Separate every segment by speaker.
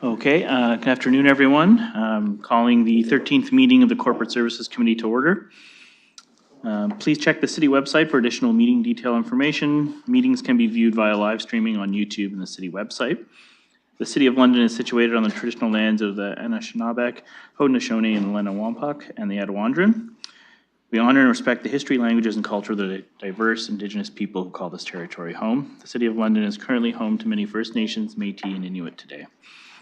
Speaker 1: Okay, good afternoon, everyone. Calling the 13th meeting of the Corporate Services Committee to order. Please check the city website for additional meeting detail information. Meetings can be viewed via live streaming on YouTube and the city website. The City of London is situated on the traditional lands of the Anishinaabe, Haudenosaunee, and Lenawapak, and the Attawandaron. We honor and respect the history, languages, and culture of the diverse Indigenous people who call this territory home. The City of London is currently home to many First Nations, Métis, and Inuit today.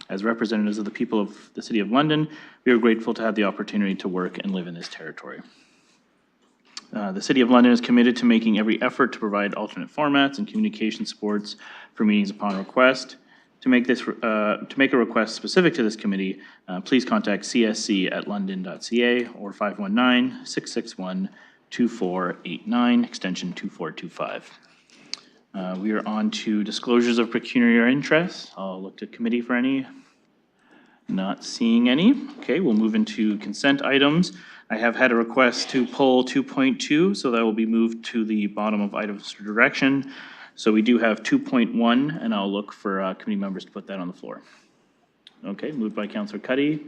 Speaker 1: As representatives of the people of the City of London, we are grateful to have the opportunity to work and live in this territory. The City of London is committed to making every effort to provide alternate formats and communication supports for meetings upon request. To make a request specific to this committee, please contact csc@london.ca or 519-661-2489, extension 2425. We are on to disclosures of pecuniary interest. I'll look to committee for any. Not seeing any. Okay, we'll move into consent items. I have had a request to pull 2.2, so that will be moved to the bottom of items for direction. So we do have 2.1, and I'll look for committee members to put that on the floor. Okay, moved by Councillor Cuddy.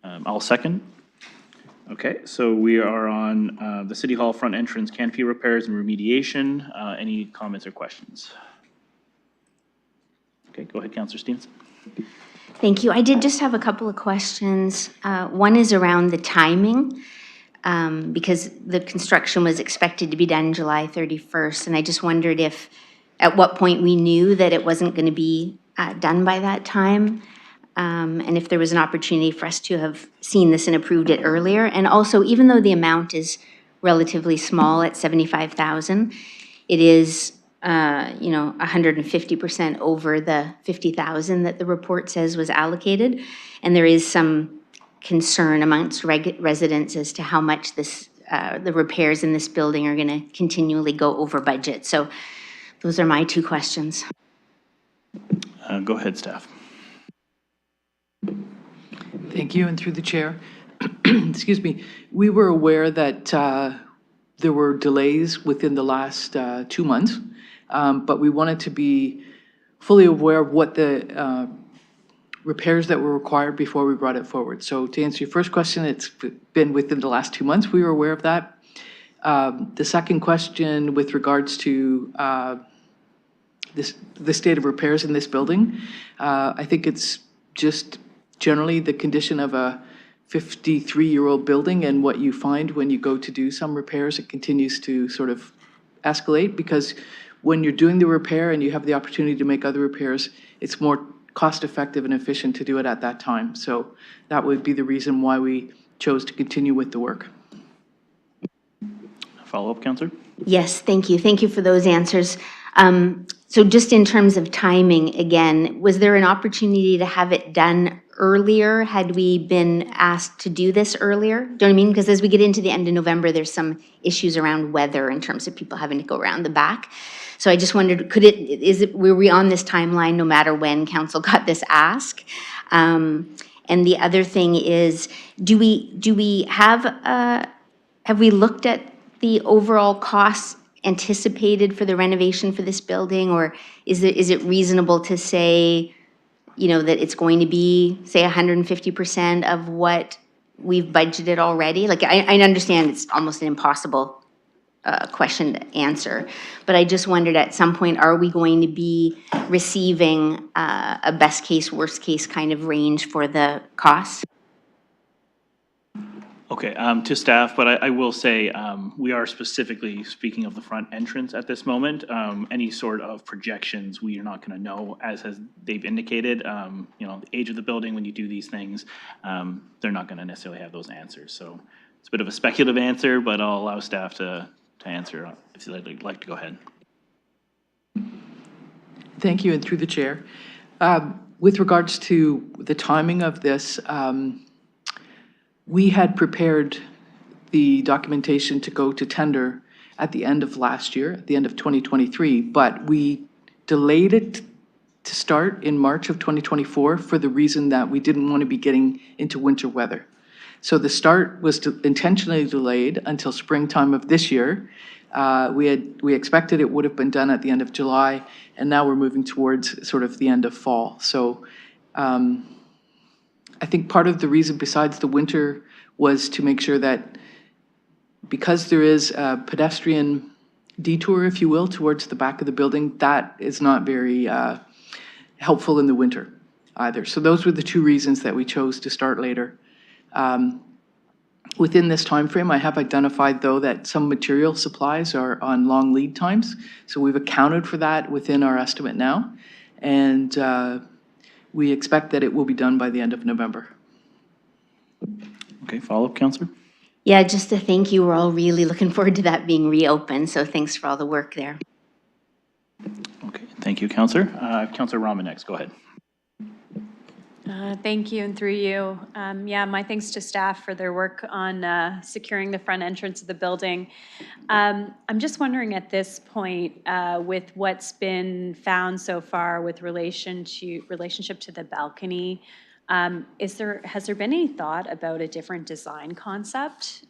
Speaker 1: I'll second. Okay, so we are on the City Hall front entrance canopy repairs and remediation. Any comments or questions? Okay, go ahead, Councillor Stevenson.
Speaker 2: Thank you. I did just have a couple of questions. One is around the timing, because the construction was expected to be done July 31st, and I just wondered if, at what point we knew that it wasn't going to be done by that time, and if there was an opportunity for us to have seen this and approved it earlier. And also, even though the amount is relatively small at $75,000, it is 150% over the $50,000 that the report says was allocated, and there is some concern amongst residents as to how much this the repairs in this building are going to continually go over budget. So those are my two questions.
Speaker 1: Go ahead, staff.
Speaker 3: Thank you, and through the chair. Excuse me. We were aware that there were delays within the last 2 months, but we wanted to be fully aware of what the repairs that were required before we brought it forward. So to answer your first question, it's been within the last 2 months. We were aware of that. The second question with regards to the state of repairs in this building, I think it's just generally the condition of a 53-year-old building, and what you find when you go to do some repairs, it continues to sort of escalate, because when you're doing the repair and you have the opportunity to make other repairs, it's more cost-effective and efficient to do it at that time. So that would be the reason why we chose to continue with the work.
Speaker 1: Follow-up, Councillor?
Speaker 2: Yes, thank you. Thank you for those answers. So just in terms of timing, again, was there an opportunity to have it done earlier? Had we been asked to do this earlier? Do you know what I mean? Because as we get into the end of November, there's some issues around weather in terms of people having to go around the back. So I just wondered, were we on this timeline no matter when council got this ask? And the other thing is, have we looked at the overall costs anticipated for the renovation for this building, or is it reasonable to say, that it's going to be, say, 150% of what we've budgeted already? Like, I understand it's almost an impossible question to answer, but I just wondered, at some point, are we going to be receiving a best case, worst case kind of range for the costs?
Speaker 1: Okay, to staff, but I will say we are specifically speaking of the front entrance at this moment. Any sort of projections, we are not going to know, as they've indicated. The age of the building, when you do these things, they're not going to necessarily have those answers. So it's a bit of a speculative answer, but I'll allow staff to answer if they'd like to go ahead.
Speaker 3: Thank you, and through the chair. With regards to the timing of this, we had prepared the documentation to go to tender at the end of last year, at the end of 2023, but we delayed it to start in March of 2024 for the reason that we didn't want to be getting into winter weather. So the start was intentionally delayed until springtime of this year, We expected it would have been done at the end of July, and now we're moving towards sort of the end of fall. So I think part of the reason besides the winter was to make sure that because there is a pedestrian detour, if you will, towards the back of the building, that is not very helpful in the winter either. So those were the two reasons that we chose to start later. Within this time frame, I have identified, though, that some material supplies are on long lead times. So we've accounted for that within our estimate now. And we expect that it will be done by the end of November.
Speaker 1: Okay, follow-up, Counselor?
Speaker 2: Yeah, just to thank you. We're all really looking forward to that being reopened, so thanks for all the work there.
Speaker 1: Okay, thank you, Counselor. Counselor Rahman next, go ahead.
Speaker 4: Thank you, and through you. Yeah, my thanks to staff for their work on securing the front entrance of the building. I'm just wondering at this point, with what's been found so far with relationship to the balcony, has there been any thought about a different design concept?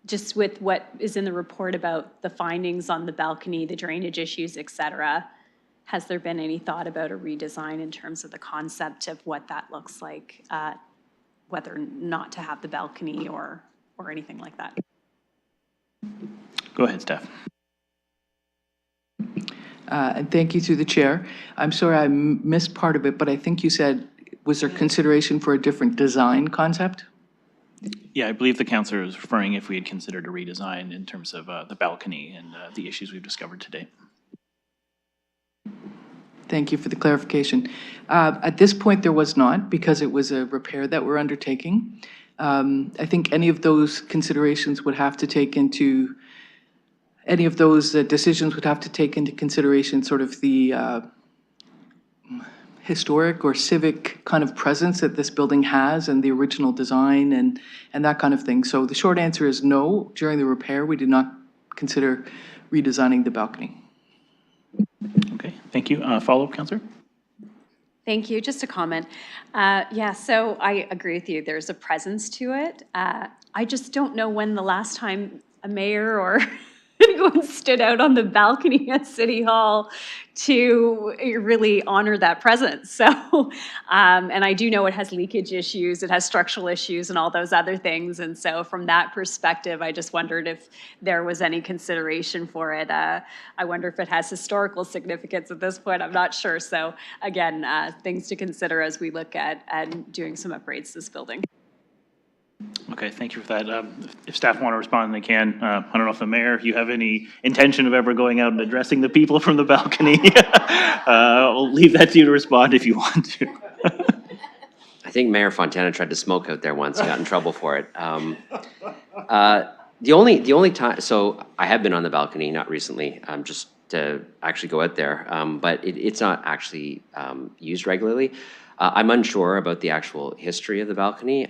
Speaker 4: Just with what is in the report about the findings on the balcony, the drainage issues, et cetera. Has there been any thought about a redesign in terms of the concept of what that looks like, whether not to have the balcony or anything like that?
Speaker 1: Go ahead, Steph.
Speaker 3: And thank you through the chair. I'm sorry I missed part of it, but I think you said, was there consideration for a different design concept?
Speaker 1: Yeah, I believe the counselor is referring if we had considered a redesign in terms of the balcony and the issues we've discovered today.
Speaker 3: Thank you for the clarification. At this point, there was not, because it was a repair that we're undertaking. I think any of those considerations would have to take into, any of those decisions would have to take into consideration sort of the historic or civic kind of presence that this building has and the original design and that kind of thing. So the short answer is no. During the repair, we did not consider redesigning the balcony.
Speaker 1: Okay, thank you. Follow-up, Counselor?
Speaker 4: Thank you. Just a comment. Yeah, so I agree with you. There's a presence to it. I just don't know when the last time a mayor or anyone stood out on the balcony at City Hall to really honor that presence. So, and I do know it has leakage issues, it has structural issues and all those other things. And so from that perspective, I just wondered if there was any consideration for it. I wonder if it has historical significance at this point. I'm not sure. So again, things to consider as we look at doing some upgrades to this building.
Speaker 1: Okay, thank you for that. If staff want to respond, they can. I don't know if the mayor, if you have any intention of ever going out and addressing the people from the balcony. I'll leave that to you to respond if you want to.
Speaker 5: I think Mayor Fontana tried to smoke out there once, got in trouble for it. The only time, so I have been on the balcony, not recently, just to actually go out there, but it's not actually used regularly. I'm unsure about the actual history of the balcony.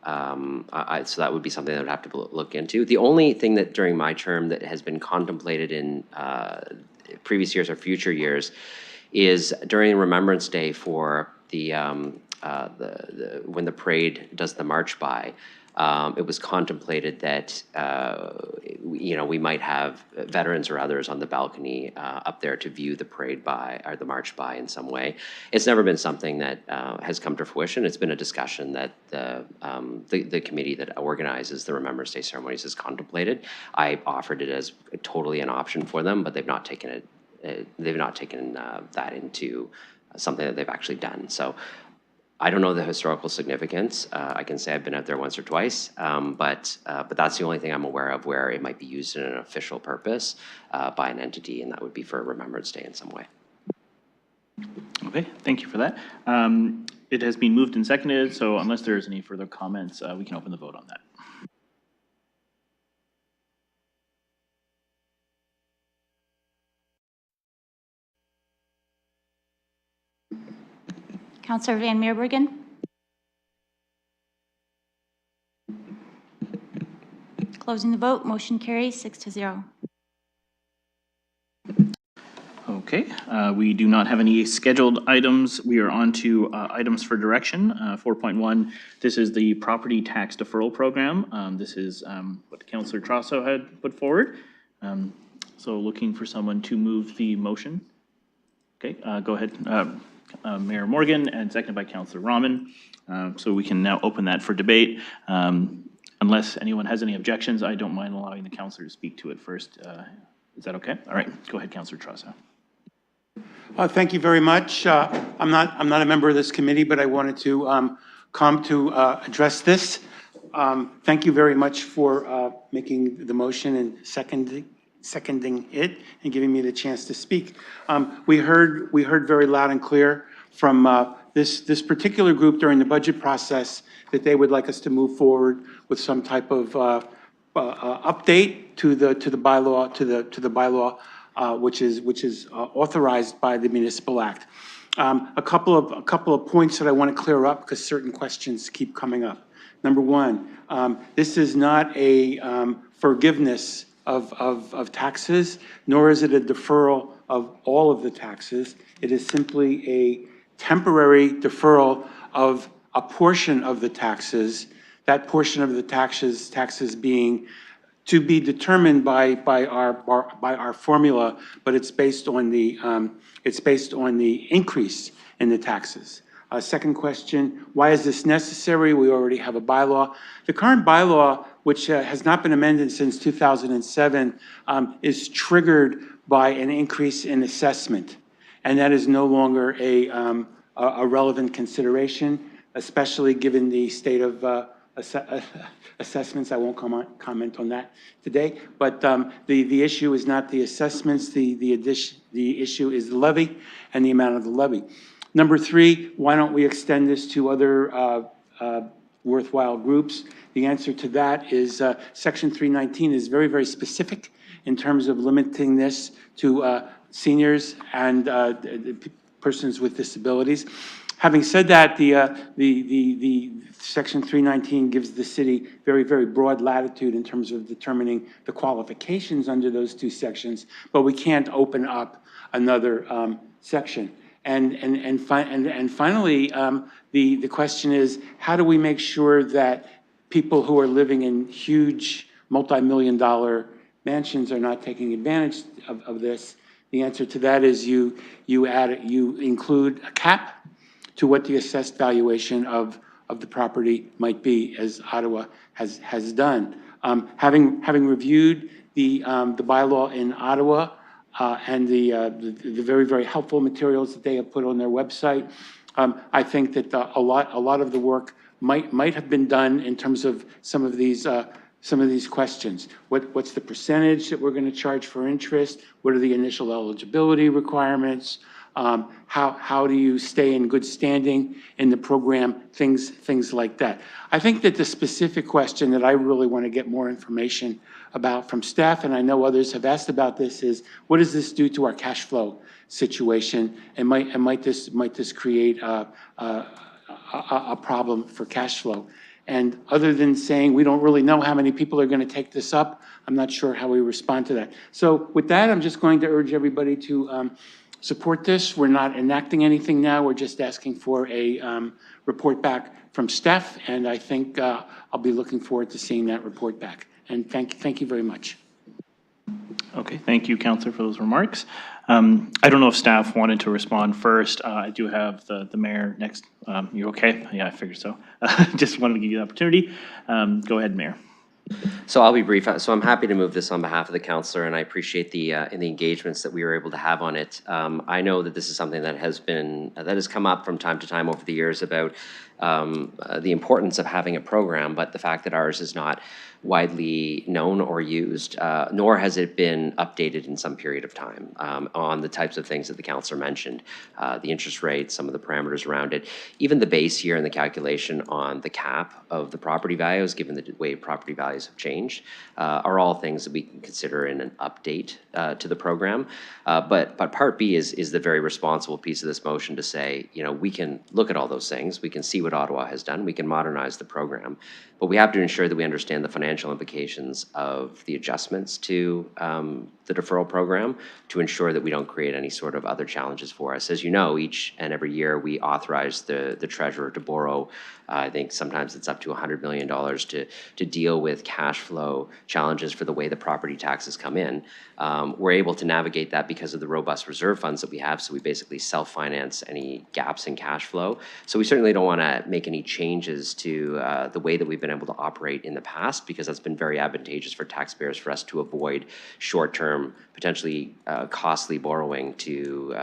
Speaker 5: So that would be something that I would have to look into. The only thing that during my term that has been contemplated in previous years or future years is during Remembrance Day for the when the parade does the march by. It was contemplated that we might have veterans or others on the balcony up there to view the parade by or the march by in some way. It's never been something that has come to fruition. It's been a discussion that the committee that organizes the Remembrance Day ceremonies has contemplated. I offered it as totally an option for them, but they've not taken it. They've not taken that into something that they've actually done. So. I don't know the historical significance. I can say I've been out there once or twice, but that's the only thing I'm aware of where it might be used in an official purpose by an entity, and that would be for Remembrance Day in some way.
Speaker 1: Okay, thank you for that. It has been moved and seconded, so unless there's any further comments, we can open the vote on that.
Speaker 6: Councillor Van Meerbergen. Closing the vote, motion carries 6-0.
Speaker 1: Okay, we do not have any scheduled items. We are on to items for direction. 4.1, this is the property tax deferral program. This is what Councillor Trosso had put forward. So looking for someone to move the motion. Okay, go ahead, Mayor Morgan, and seconded by Councillor Rahman. So we can now open that for debate. Unless anyone has any objections, I don't mind allowing the councillor to speak to it first. Is that okay? All right, go ahead, Councillor Trasa.
Speaker 7: Thank you very much. I'm not a member of this committee, but I wanted to come to address this. Thank you very much for making the motion and seconding it and giving me the chance to speak. We heard very loud and clear from this particular group during the budget process that they would like us to move forward with some type of update to the bylaw, which is authorized by the Municipal Act. A couple of points that I want to clear up because certain questions keep coming up. Number one, this is not a forgiveness of taxes, nor is it a deferral of all of the taxes. It is simply a temporary deferral of a portion of the taxes, that portion of the taxes being to be determined by our formula, but it's based on the increase in the taxes. Second question, why is this necessary? We already have a bylaw. The current bylaw, which has not been amended since 2007, is triggered by an increase in assessment, and that is no longer a relevant consideration, especially given the state of assessments. I won't comment on that today, but the issue is not the assessments. The issue is the levy and the amount of the levy. Number three, why don't we extend this to other worthwhile groups? The answer to that is Section 319 is very, very specific in terms of limiting this to seniors and persons with disabilities. Having said that, the Section 319 gives the city very, very broad latitude in terms of determining the qualifications under those two sections, but we can't open up another section. And finally, the question is, how do we make sure that people who are living in huge multi-million-dollar mansions are not taking advantage of this? The answer to that is you include a cap to what the assessed valuation of the property might be, as Ottawa has done. Having reviewed the bylaw in Ottawa and the very, very helpful materials that they have put on their website, I think that a lot of the work might have been done in terms of some of these questions. What's the percentage that we're going to charge for interest? What are the initial eligibility requirements? How do you stay in good standing in the program? Things like that. I think that the specific question that I really want to get more information about from staff, and I know others have asked about this, is what does this do to our cash flow situation? And might this create a problem for cash flow? And other than saying we don't really know how many people are going to take this up, I'm not sure how we respond to that. So with that, I'm just going to urge everybody to support this. We're not enacting anything now. We're just asking for a report back from staff, and I think I'll be looking forward to seeing that report back. And thank you very much.
Speaker 1: Okay, thank you, Councillor, for those remarks. I don't know if staff wanted to respond first. I do have the mayor next. You okay? Yeah, I figured so. Just wanted to give you the opportunity. Go ahead, Mayor.
Speaker 5: So I'll be brief. So I'm happy to move this on behalf of the councillor, and I appreciate the engagements that we were able to have on it. I know that this is something that has come up from time to time over the years about the importance of having a program, but the fact that ours is not widely known or used, nor has it been updated in some period of time on the types of things that the councillor mentioned, the interest rates, some of the parameters around it, even the base year and the calculation on the cap of the property values, given the way property values have changed, are all things that we can consider in an update to the program. But Part B is the very responsible piece of this motion to say, you know, we can look at all those things, we can see what Ottawa has done. We can modernize the program, but we have to ensure that we understand the financial implications of the adjustments to the deferral program to ensure that we don't create any sort of other challenges for us. As you know, each and every year we authorize the treasurer to borrow. I think sometimes it's up to $100 million to deal with cash flow challenges for the way the property taxes come in. We're able to navigate that because of the robust reserve funds that we have, so we basically self-finance any gaps in cash flow. So we certainly don't want to make any changes to the way that we've been able to operate in the past, because that's been very advantageous for taxpayers for us to avoid short-term, potentially costly borrowing to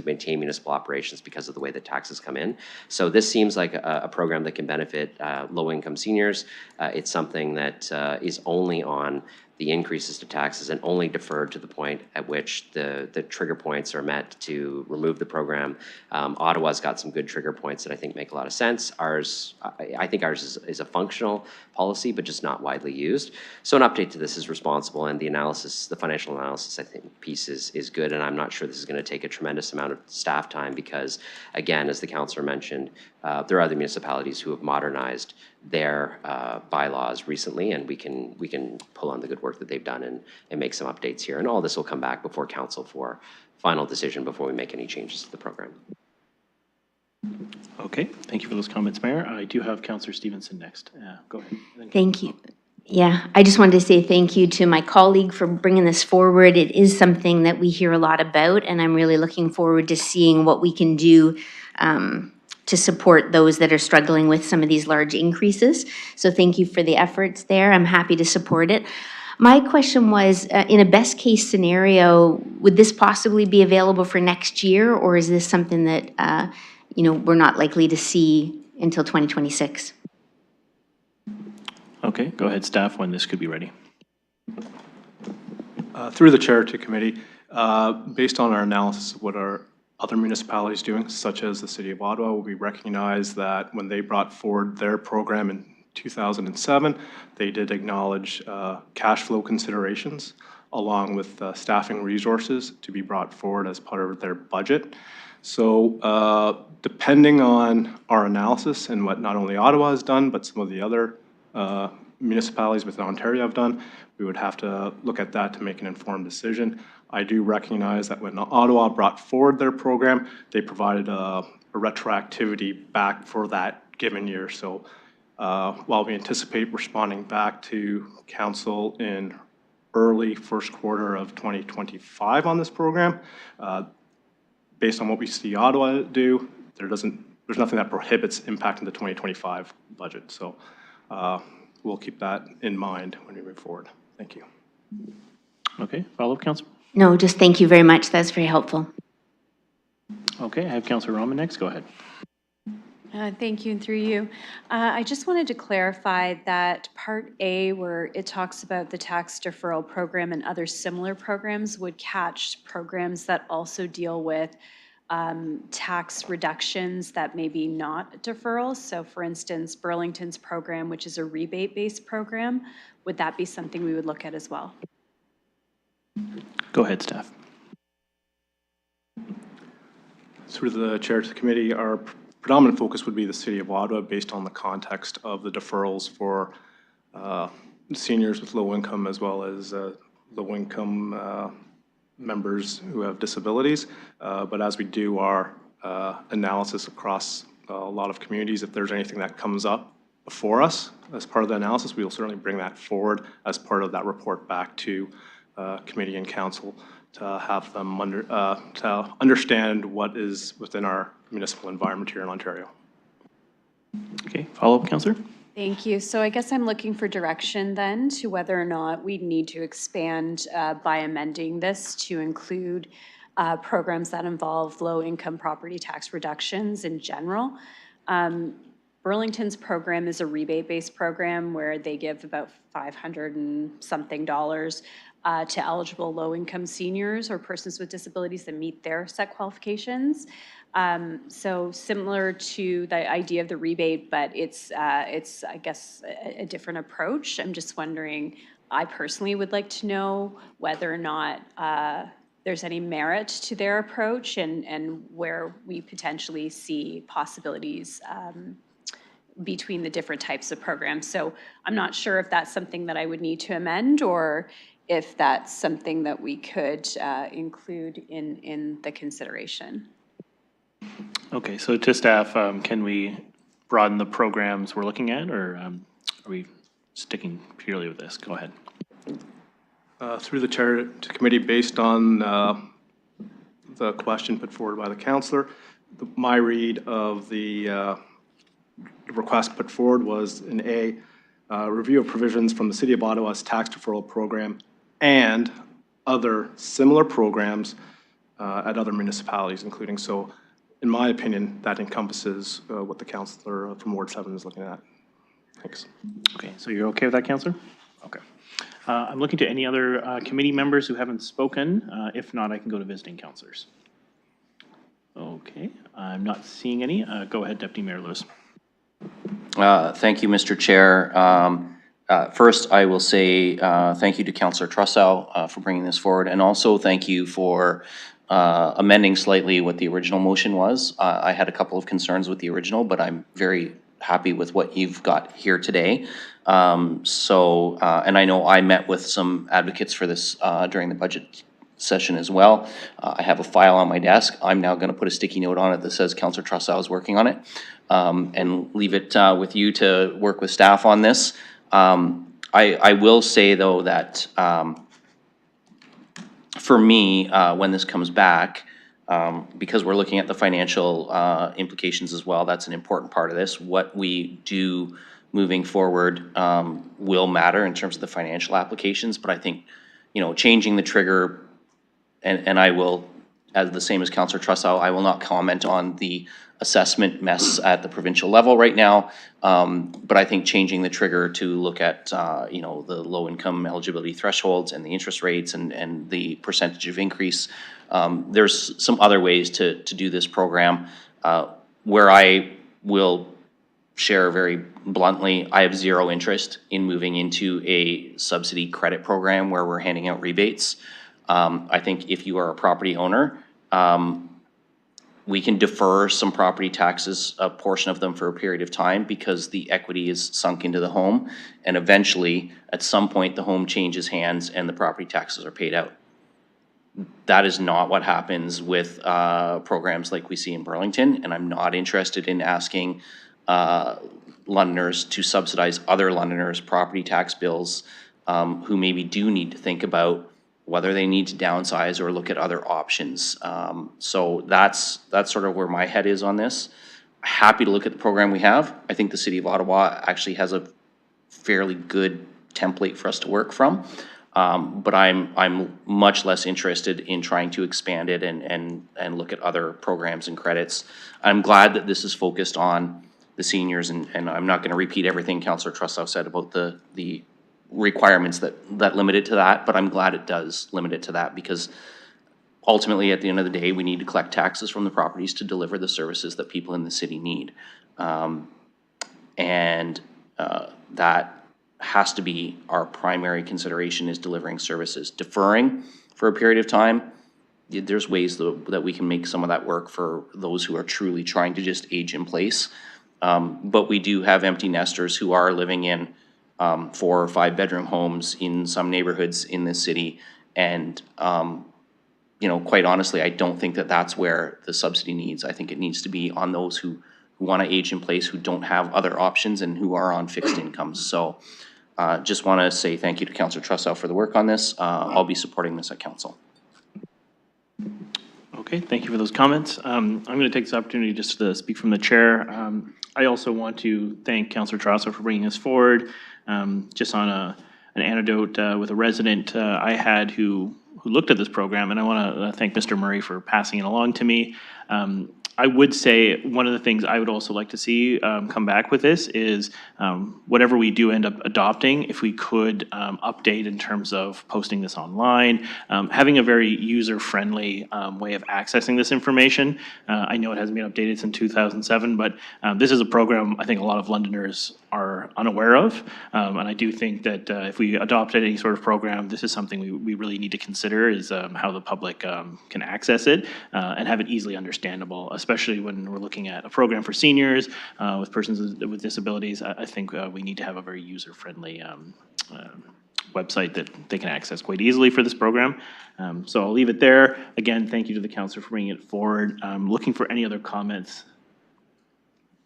Speaker 5: maintain municipal operations because of the way that taxes come in. So this seems like a program that can benefit low-income seniors. It's something that is only on the increases to taxes and only deferred to the point at which the trigger points are met to remove the program. Ottawa's got some good trigger points that I think make a lot of sense. I think ours is a functional policy, but just not widely used. So an update to this is responsible, and the analysis, the financial analysis, I think, piece is good, and I'm not sure this is going to take a tremendous amount of staff time because, again, as the councillor mentioned, there are other municipalities who have modernized their bylaws recently, and we can pull on the good work that they've done and make some updates here. And all this will come back before council for final decision before we make any changes to the program.
Speaker 1: Okay, thank you for those comments, Mayor. I do have Councillor Stevenson next. Go ahead.
Speaker 2: Thank you. Yeah, I just wanted to say thank you to my colleague for bringing this forward. It is something that we hear a lot about, and I'm really looking forward to seeing what we can do to support those that are struggling with some of these large increases. So thank you for the efforts there. I'm happy to support it. My question was, in a best case scenario, would this possibly be available for next year, or is this something that we're not likely to see until 2026?
Speaker 1: Okay, go ahead, staff, when this could be ready.
Speaker 8: Through the chair to committee, based on our analysis of what our other municipalities doing, such as the City of Ottawa, we recognize that when they brought forward their program in 2007, they did acknowledge cash flow considerations along with staffing resources to be brought forward as part of their budget. So depending on our analysis and what not only Ottawa has done, but some of the other municipalities within Ontario have done, we would have to look at that to make an informed decision. I do recognize that when Ottawa brought forward their program, they provided a retroactivity back for that given year. So while we anticipate responding back to council in early first quarter of 2025 on this program, based on what we see Ottawa do, there's nothing that prohibits impacting the 2025 budget. So we'll keep that in mind when we move forward. Thank you.
Speaker 1: Okay, follow-up, Councillor?
Speaker 2: No, just thank you very much. That's very helpful.
Speaker 1: Okay, I have Councillor Roman next. Go ahead.
Speaker 4: Thank you, and through you. I just wanted to clarify that Part A, where it talks about the tax deferral program and other similar programs, would catch programs that also deal with tax reductions that may be not deferrals. So for instance, Burlington's program, which is a rebate-based program, would that be something we would look at as well?
Speaker 1: Go ahead, staff.
Speaker 8: Through the chair to the committee, our predominant focus would be the City of Ottawa based on the context of the deferrals for seniors with low income as well as low income members who have disabilities. But as we do our analysis across a lot of communities, if there's anything that comes up before us as part of the analysis, we will certainly bring that forward as part of that report back to committee and council to have them to understand what is within our municipal environment here in Ontario.
Speaker 1: Okay, follow-up, Councillor?
Speaker 4: Thank you. So I guess I'm looking for direction then to whether or not we need to expand by amending this to include programs that involve low-income property tax reductions in general. Burlington's program is a rebate-based program where they give about $500 and something to eligible low-income seniors or persons with disabilities that meet their set qualifications. So similar to the idea of the rebate, but it's I guess, a different approach. I'm just wondering, I personally would like to know whether or not there's any merit to their approach and where we potentially see possibilities between the different types of programs. So I'm not sure if that's something that I would need to amend, or if that's something that we could include in the consideration.
Speaker 1: Okay, so to staff, can we broaden the programs we're looking at, or are we sticking purely with this? Go ahead.
Speaker 8: Through the chair to committee, based on the question put forward by the councillor, my read of the request put forward was in A, review of provisions from the City of Ottawa's tax deferral program and other similar programs at other municipalities, including. So in my opinion, that encompasses what the councillor from Ward 7 is looking at. Thanks.
Speaker 1: Okay, so you're okay with that, Councillor? Okay. I'm looking to any other committee members who haven't spoken. If not, I can go to visiting councillors. Okay, I'm not seeing any. Go ahead, Deputy Mayor Lewis.
Speaker 9: Thank you, Mr. Chair. First, I will say thank you to Councillor Trussow for bringing this forward, and also thank you for amending slightly what the original motion was. I had a couple of concerns with the original, but I'm very happy with what you've got here today. And I know I met with some advocates for this during the budget session as well. I have a file on my desk. I'm now going to put a sticky note on it that says Councillor Trussow is working on it, and leave it with you to work with staff on this. I will say, though, that for me, when this comes back, because we're looking at the financial implications as well, that's an important part of this. What we do moving forward will matter in terms of the financial applications, but I think, changing the trigger, and I will, as the same as Councillor Trussow, I will not comment on the assessment mess at the provincial level right now, but I think changing the trigger to look at, the low-income eligibility thresholds and the interest rates and the percentage of increase, there's some other ways to do this program, where I will share very bluntly, I have zero interest in moving into a subsidy credit program where we're handing out rebates. I think if you are a property owner, we can defer some property taxes, a portion of them for a period of time, because the equity is sunk into the home. And eventually, at some point, the home changes hands and the property taxes are paid out. That is not what happens with programs like we see in Burlington, and I'm not interested in asking Londoners to subsidize other Londoners' property tax bills who maybe do need to think about whether they need to downsize or look at other options. So that's sort of where my head is on this. Happy to look at the program we have. I think the City of Ottawa actually has a fairly good template for us to work from. But I'm much less interested in trying to expand it and look at other programs and credits. I'm glad that this is focused on the seniors, and I'm not going to repeat everything Councillor Trussow said about the requirements that limit it to that, but I'm glad it does limit it to that, because ultimately, at the end of the day, we need to collect taxes from the properties to deliver the services that people in the city need. That has to be our primary consideration, is delivering services. Deferring for a period of time, there's ways that we can make some of that work for those who are truly trying to just age in place. But we do have empty nesters who are living in 4 or 5 bedroom homes in some neighborhoods in this city. And, quite honestly, I don't think that that's where the subsidy needs. I think it needs to be on those who want to age in place, who don't have other options, and who are on fixed incomes. So just want to say thank you to Councillor Trussow for the work on this. I'll be supporting this at council.
Speaker 1: Okay, thank you for those comments. I'm going to take this opportunity just to speak from the chair. I also want to thank Councillor Trussow for bringing this forward. Just on an anecdote with a resident I had who looked at this program, and I want to thank Mr. Murray for passing it along to me. I would say one of the things I would also like to see come back with this is whatever we do end up adopting, if we could update in terms of posting this online, having a very user-friendly way of accessing this information. I know it hasn't been updated since 2007, but this is a program I think a lot of Londoners are unaware of. And I do think that if we adopted any sort of program, this is something we really need to consider, is how the public can access it and have it easily understandable, especially when we're looking at a program for seniors with persons with disabilities. I think we need to have a very user-friendly website that they can access quite easily for this program. So I'll leave it there. Again, thank you to the councillor for bringing it forward. Looking for any other comments.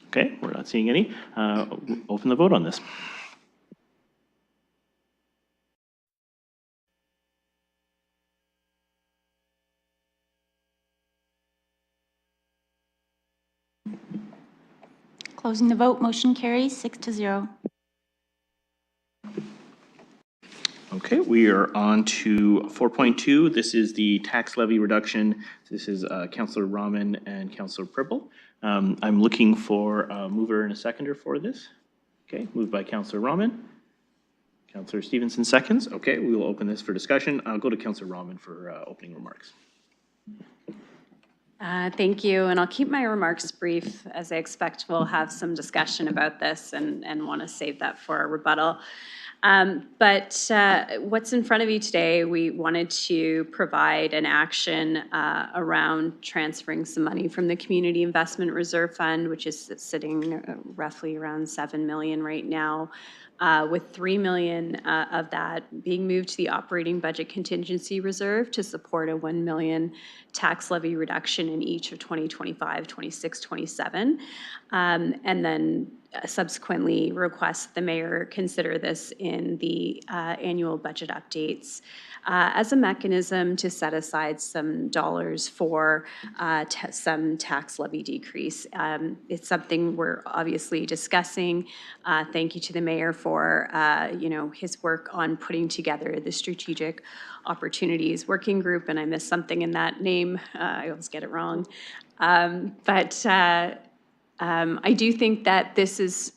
Speaker 1: Okay, we're not seeing any. Open the vote on this.
Speaker 6: Closing the vote, motion carries 6-0.
Speaker 1: Okay, we are on to 4.2. This is the tax levy reduction. This is Councillor Rahman and Councillor Pribble. I'm looking for a mover and a seconder for this. Okay, moved by Councillor Rahman. Councillor Stevenson seconds. Okay, we will open this for discussion. I'll go to Councillor Rahman for opening remarks.
Speaker 4: Thank you, and I'll keep my remarks brief, as I expect we'll have some discussion about this and want to save that for a rebuttal. But what's in front of you today, we wanted to provide an action around transferring some money from the Community Investment Reserve Fund, which is sitting roughly around 7 million right now, with 3 million of that being moved to the operating budget contingency reserve to support a 1 million tax levy reduction in each of 2025, 26, 27. And then subsequently request the mayor consider this in the annual budget updates as a mechanism to set aside some dollars for some tax levy decrease. It's something we're obviously discussing. Thank you to the mayor for his work on putting together the strategic opportunities working group, and I missed something in that name. I always get it wrong. I do think that this is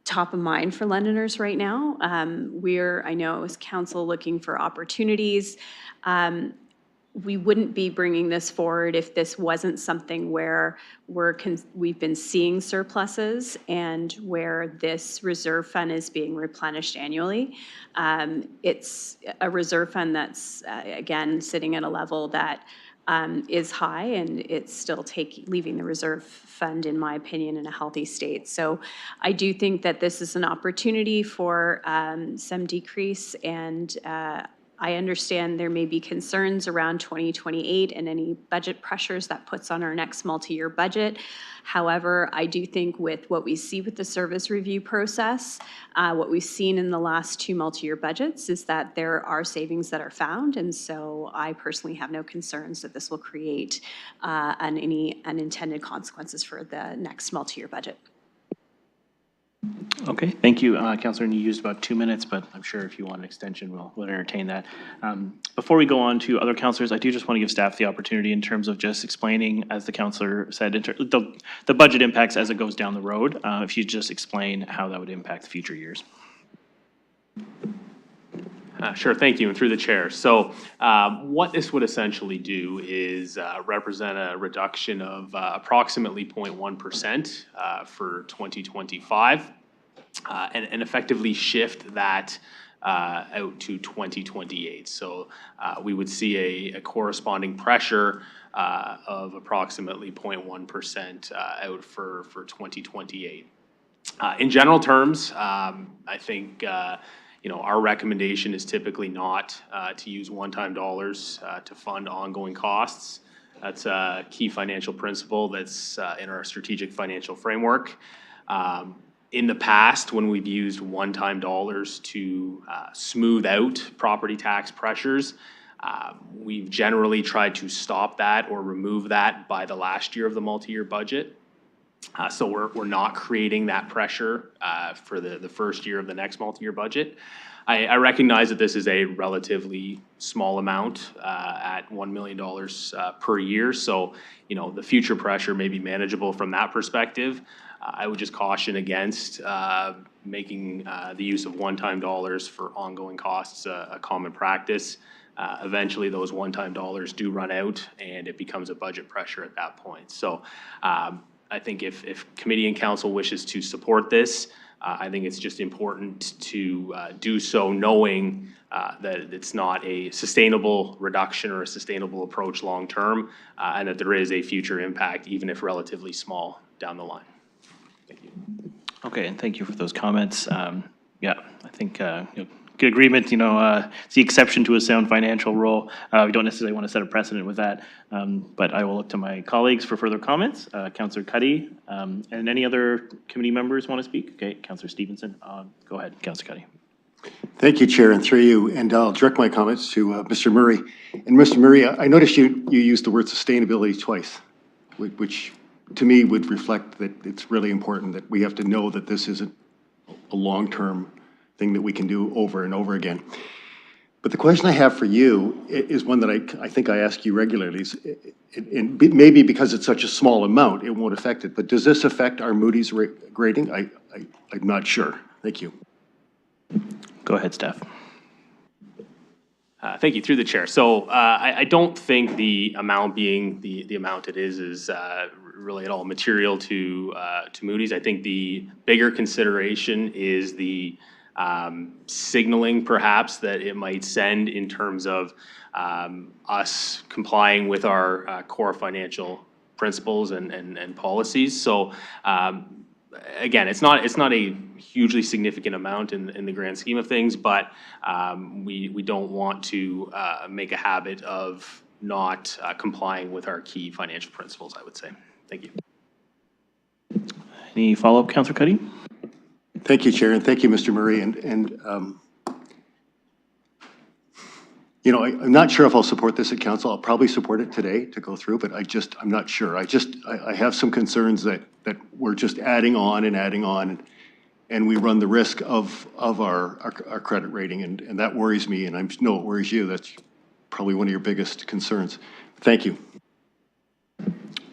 Speaker 4: top of mind for Londoners right now. We're, I know, as council looking for opportunities. We wouldn't be bringing this forward if this wasn't something where we've been seeing surpluses and where this reserve fund is being replenished annually. It's a reserve fund that's, again, sitting at a level that is high, and it's still leaving the reserve fund, in my opinion, in a healthy state. So I do think that this is an opportunity for some decrease, and I understand there may be concerns around 2028 and any budget pressures that puts on our next multi-year budget. However, I do think with what we see with the service review process, what we've seen in the last 2 multi-year budgets is that there are savings that are found. And so I personally have no concerns that this will create any unintended consequences for the next multi-year budget.
Speaker 1: Okay, thank you, Councillor. And you used about 2 minutes, but I'm sure if you want an extension, we'll entertain that. Before we go on to other councillors, I do just want to give staff the opportunity in terms of just explaining, as the councillor said, the budget impacts as it goes down the road. If you just explain how that would impact future years.
Speaker 10: Sure, thank you, and through the chair. So what this would essentially do is represent a reduction of approximately 0.1% for 2025 and effectively shift that out to 2028. So we would see a corresponding pressure of approximately 0.1% out for 2028. In general terms, I think our recommendation is typically not to use one-time dollars to fund ongoing costs. That's a key financial principle that's in our strategic financial framework. In the past, when we've used one-time dollars to smooth out property tax pressures, we've generally tried to stop that or remove that by the last year of the multi-year budget. So we're not creating that pressure for the first year of the next multi-year budget. I recognize that this is a relatively small amount at $1 million per year. So, the future pressure may be manageable from that perspective. I would just caution against making the use of one-time dollars for ongoing costs a common practice. Eventually, those one-time dollars do run out, and it becomes a budget pressure at that point. So I think if committee and council wishes to support this, I think it's just important to do so knowing that it's not a sustainable reduction or a sustainable approach long-term, and that there is a future impact, even if relatively small, down the line. Thank you.
Speaker 1: Okay, and thank you for those comments. Yeah, I think, good agreement, it's the exception to a sound financial rule. We don't necessarily want to set a precedent with that, but I will look to my colleagues for further comments. Councillor Cuddy, and any other committee members want to speak? Okay, Councillor Stevenson, go ahead, Councillor Cuddy.
Speaker 11: Thank you, Chair, and through you, and I'll direct my comments to Mr. Murray. And Mr. Murray, I noticed you used the word sustainability twice, which to me would reflect that it's really important that we have to know that this isn't a long-term thing that we can do over and over again. But the question I have for you is one that I think I ask you regularly, and maybe because it's such a small amount, it won't affect it, but does this affect our Moody's grading? I'm not sure. Thank you.
Speaker 1: Go ahead, Steph.
Speaker 10: Thank you, through the chair. So I don't think the amount being the amount it is really at all material to Moody's. I think the bigger consideration is the signaling perhaps that it might send in terms of us complying with our core financial principles and policies. So again, it's not a hugely significant amount in the grand scheme of things, but we don't want to make a habit of not complying with our key financial principles, I would say. Thank you.
Speaker 1: Any follow-up, Councillor Cuddy?
Speaker 11: Thank you, Chair, and thank you, Mr. Murray. I'm not sure if I'll support this at council. I'll probably support it today to go through, but I'm not sure. I have some concerns that we're just adding on, and we run the risk of our credit rating, and that worries me, and I know it worries you. That's probably one of your biggest concerns. Thank you.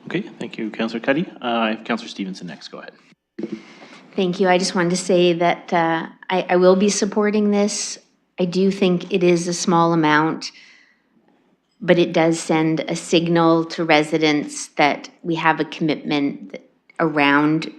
Speaker 1: Okay, thank you, Councillor Cuddy. I have Councillor Stevenson next. Go ahead.
Speaker 2: Thank you. I just wanted to say that I will be supporting this. I do think it is a small amount, but it does send a signal to residents that we have a commitment around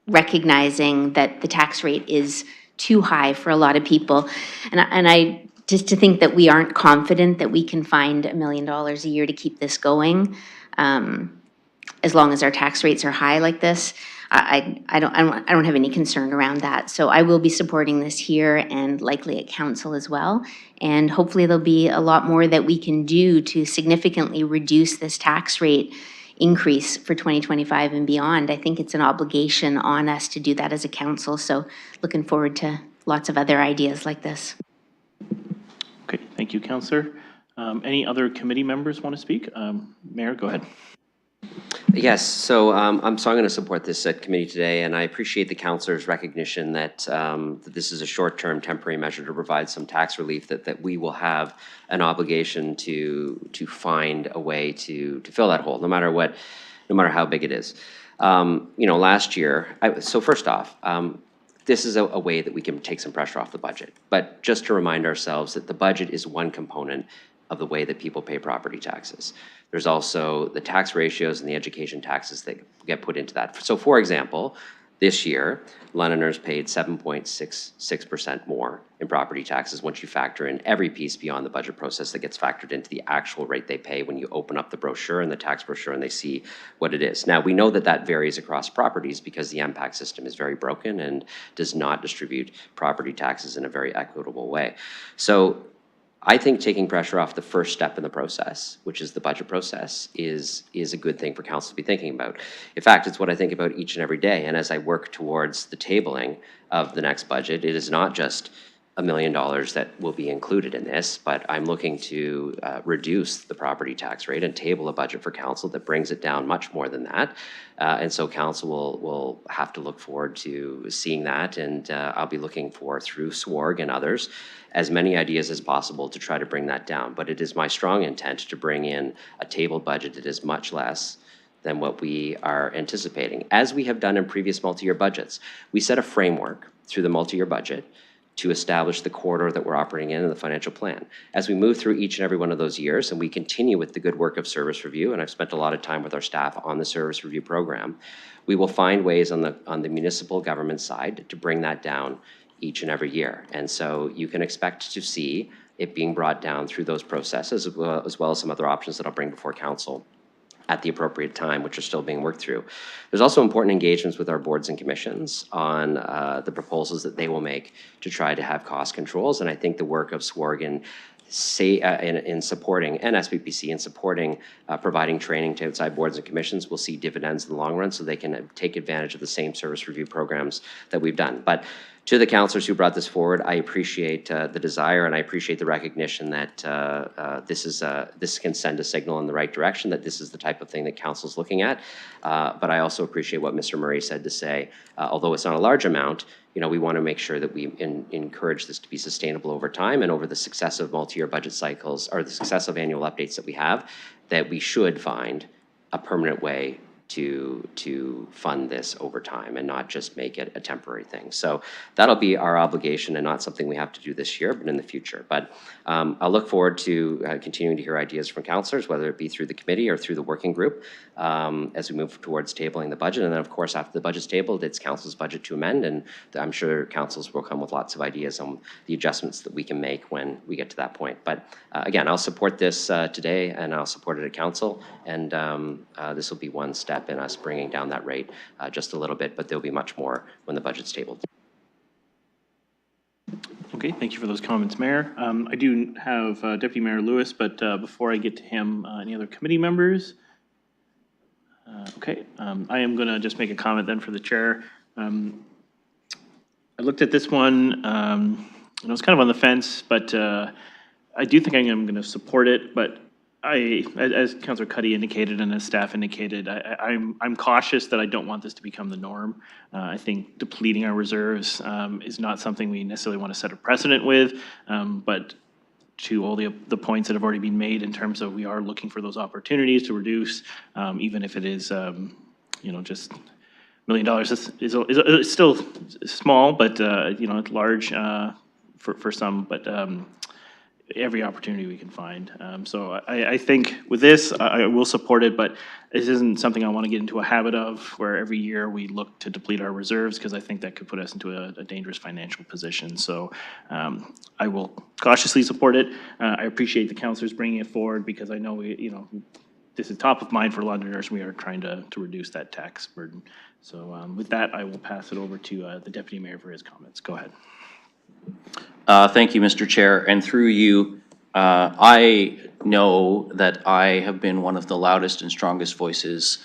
Speaker 2: recognizing that the tax rate is too high for a lot of people. And I just to think that we aren't confident that we can find $1 million a year to keep this going, as long as our tax rates are high like this. I don't have any concern around that. So I will be supporting this here and likely at council as well. And hopefully there'll be a lot more that we can do to significantly reduce this tax rate increase for 2025 and beyond. I think it's an obligation on us to do that as a council. So looking forward to lots of other ideas like this.
Speaker 1: Okay, thank you, Councillor. Any other committee members want to speak? Mayor, go ahead.
Speaker 5: Yes, so I'm going to support this at committee today, and I appreciate the councillor's recognition that, that this is a short-term temporary measure to provide some tax relief, that we will have an obligation to find a way to fill that hole, no matter how big it is. Last year, so first off, this is a way that we can take some pressure off the budget. But just to remind ourselves that the budget is one component of the way that people pay property taxes. There's also the tax ratios and the education taxes that get put into that. So for example, this year, Londoners paid 7.66% more in property taxes once you factor in every piece beyond the budget process that gets factored into the actual rate they pay when you open up the brochure and the tax brochure and they see what it is. Now, we know that that varies across properties because the MPAC system is very broken and does not distribute property taxes in a very equitable way. So I think taking pressure off the first step in the process, which is the budget process, is a good thing for council to be thinking about. In fact, it's what I think about each and every day. And as I work towards the tabling of the next budget, it is not just $1 million that will be included in this, but I'm looking to reduce the property tax rate and table a budget for council that brings it down much more than that. And so council will have to look forward to seeing that, and I'll be looking for, through SWORG and others, as many ideas as possible to try to bring that down. But it is my strong intent to bring in a table budget that is much less than what we are anticipating. As we have done in previous multi-year budgets, we set a framework through the multi-year budget to establish the corridor that we're operating in the financial plan. As we move through each and every one of those years, and we continue with the good work of service review, and I've spent a lot of time with our staff on the service review program, we will find ways on the municipal government side to bring that down each and every year. And so you can expect to see it being brought down through those processes, as well as some other options that I'll bring before council at the appropriate time, which are still being worked through. There's also important engagements with our boards and commissions on the proposals that they will make to try to have cost controls. And I think the work of SWORG in supporting, and SPPC in supporting providing training to outside boards and commissions will see dividends in the long run, so they can take advantage of the same service review programs that we've done. But to the councillors who brought this forward, I appreciate the desire, and I appreciate the recognition that this can send a signal in the right direction, that this is the type of thing that council's looking at. But I also appreciate what Mr. Murray said to say, although it's not a large amount, we want to make sure that we encourage this to be sustainable over time, and over the successive multi-year budget cycles, or the successive annual updates that we have, that we should find a permanent way to fund this over time and not just make it a temporary thing. So that'll be our obligation, and not something we have to do this year, but in the future. But I'll look forward to continuing to hear ideas from councillors, whether it be through the committee or through the working group, as we move towards tabling the budget. And then, of course, after the budget's tabled, it's council's budget to amend, and I'm sure councils will come with lots of ideas on the adjustments that we can make when we get to that point. But again, I'll support this today, and I'll support it at council, and this will be one step in us bringing down that rate just a little bit, but there'll be much more when the budget's tabled.
Speaker 1: Okay, thank you for those comments, Mayor. I do have Deputy Mayor Lewis, but before I get to him, any other committee members? Okay, I am going to just make a comment then for the chair. I looked at this one, and I was kind of on the fence, but I do think I'm going to support it. But as Councillor Cuddy indicated and as staff indicated, I'm cautious that I don't want this to become the norm. I think depleting our reserves is not something we necessarily want to set a precedent with, but to all the points that have already been made in terms of we are looking for those opportunities to reduce, even if it is, just $1 million is still small, but it's large for some, but every opportunity we can find. So I think with this, I will support it, but this isn't something I want to get into a habit of where every year we look to deplete our reserves, because I think that could put us into a dangerous financial position. So I will cautiously support it. I appreciate the councillors bringing it forward, because I know this is top of mind for Londoners. We are trying to reduce that tax burden. So with that, I will pass it over to the Deputy Mayor for his comments. Go ahead.
Speaker 9: Thank you, Mr. Chair. And through you, I know that I have been one of the loudest and strongest voices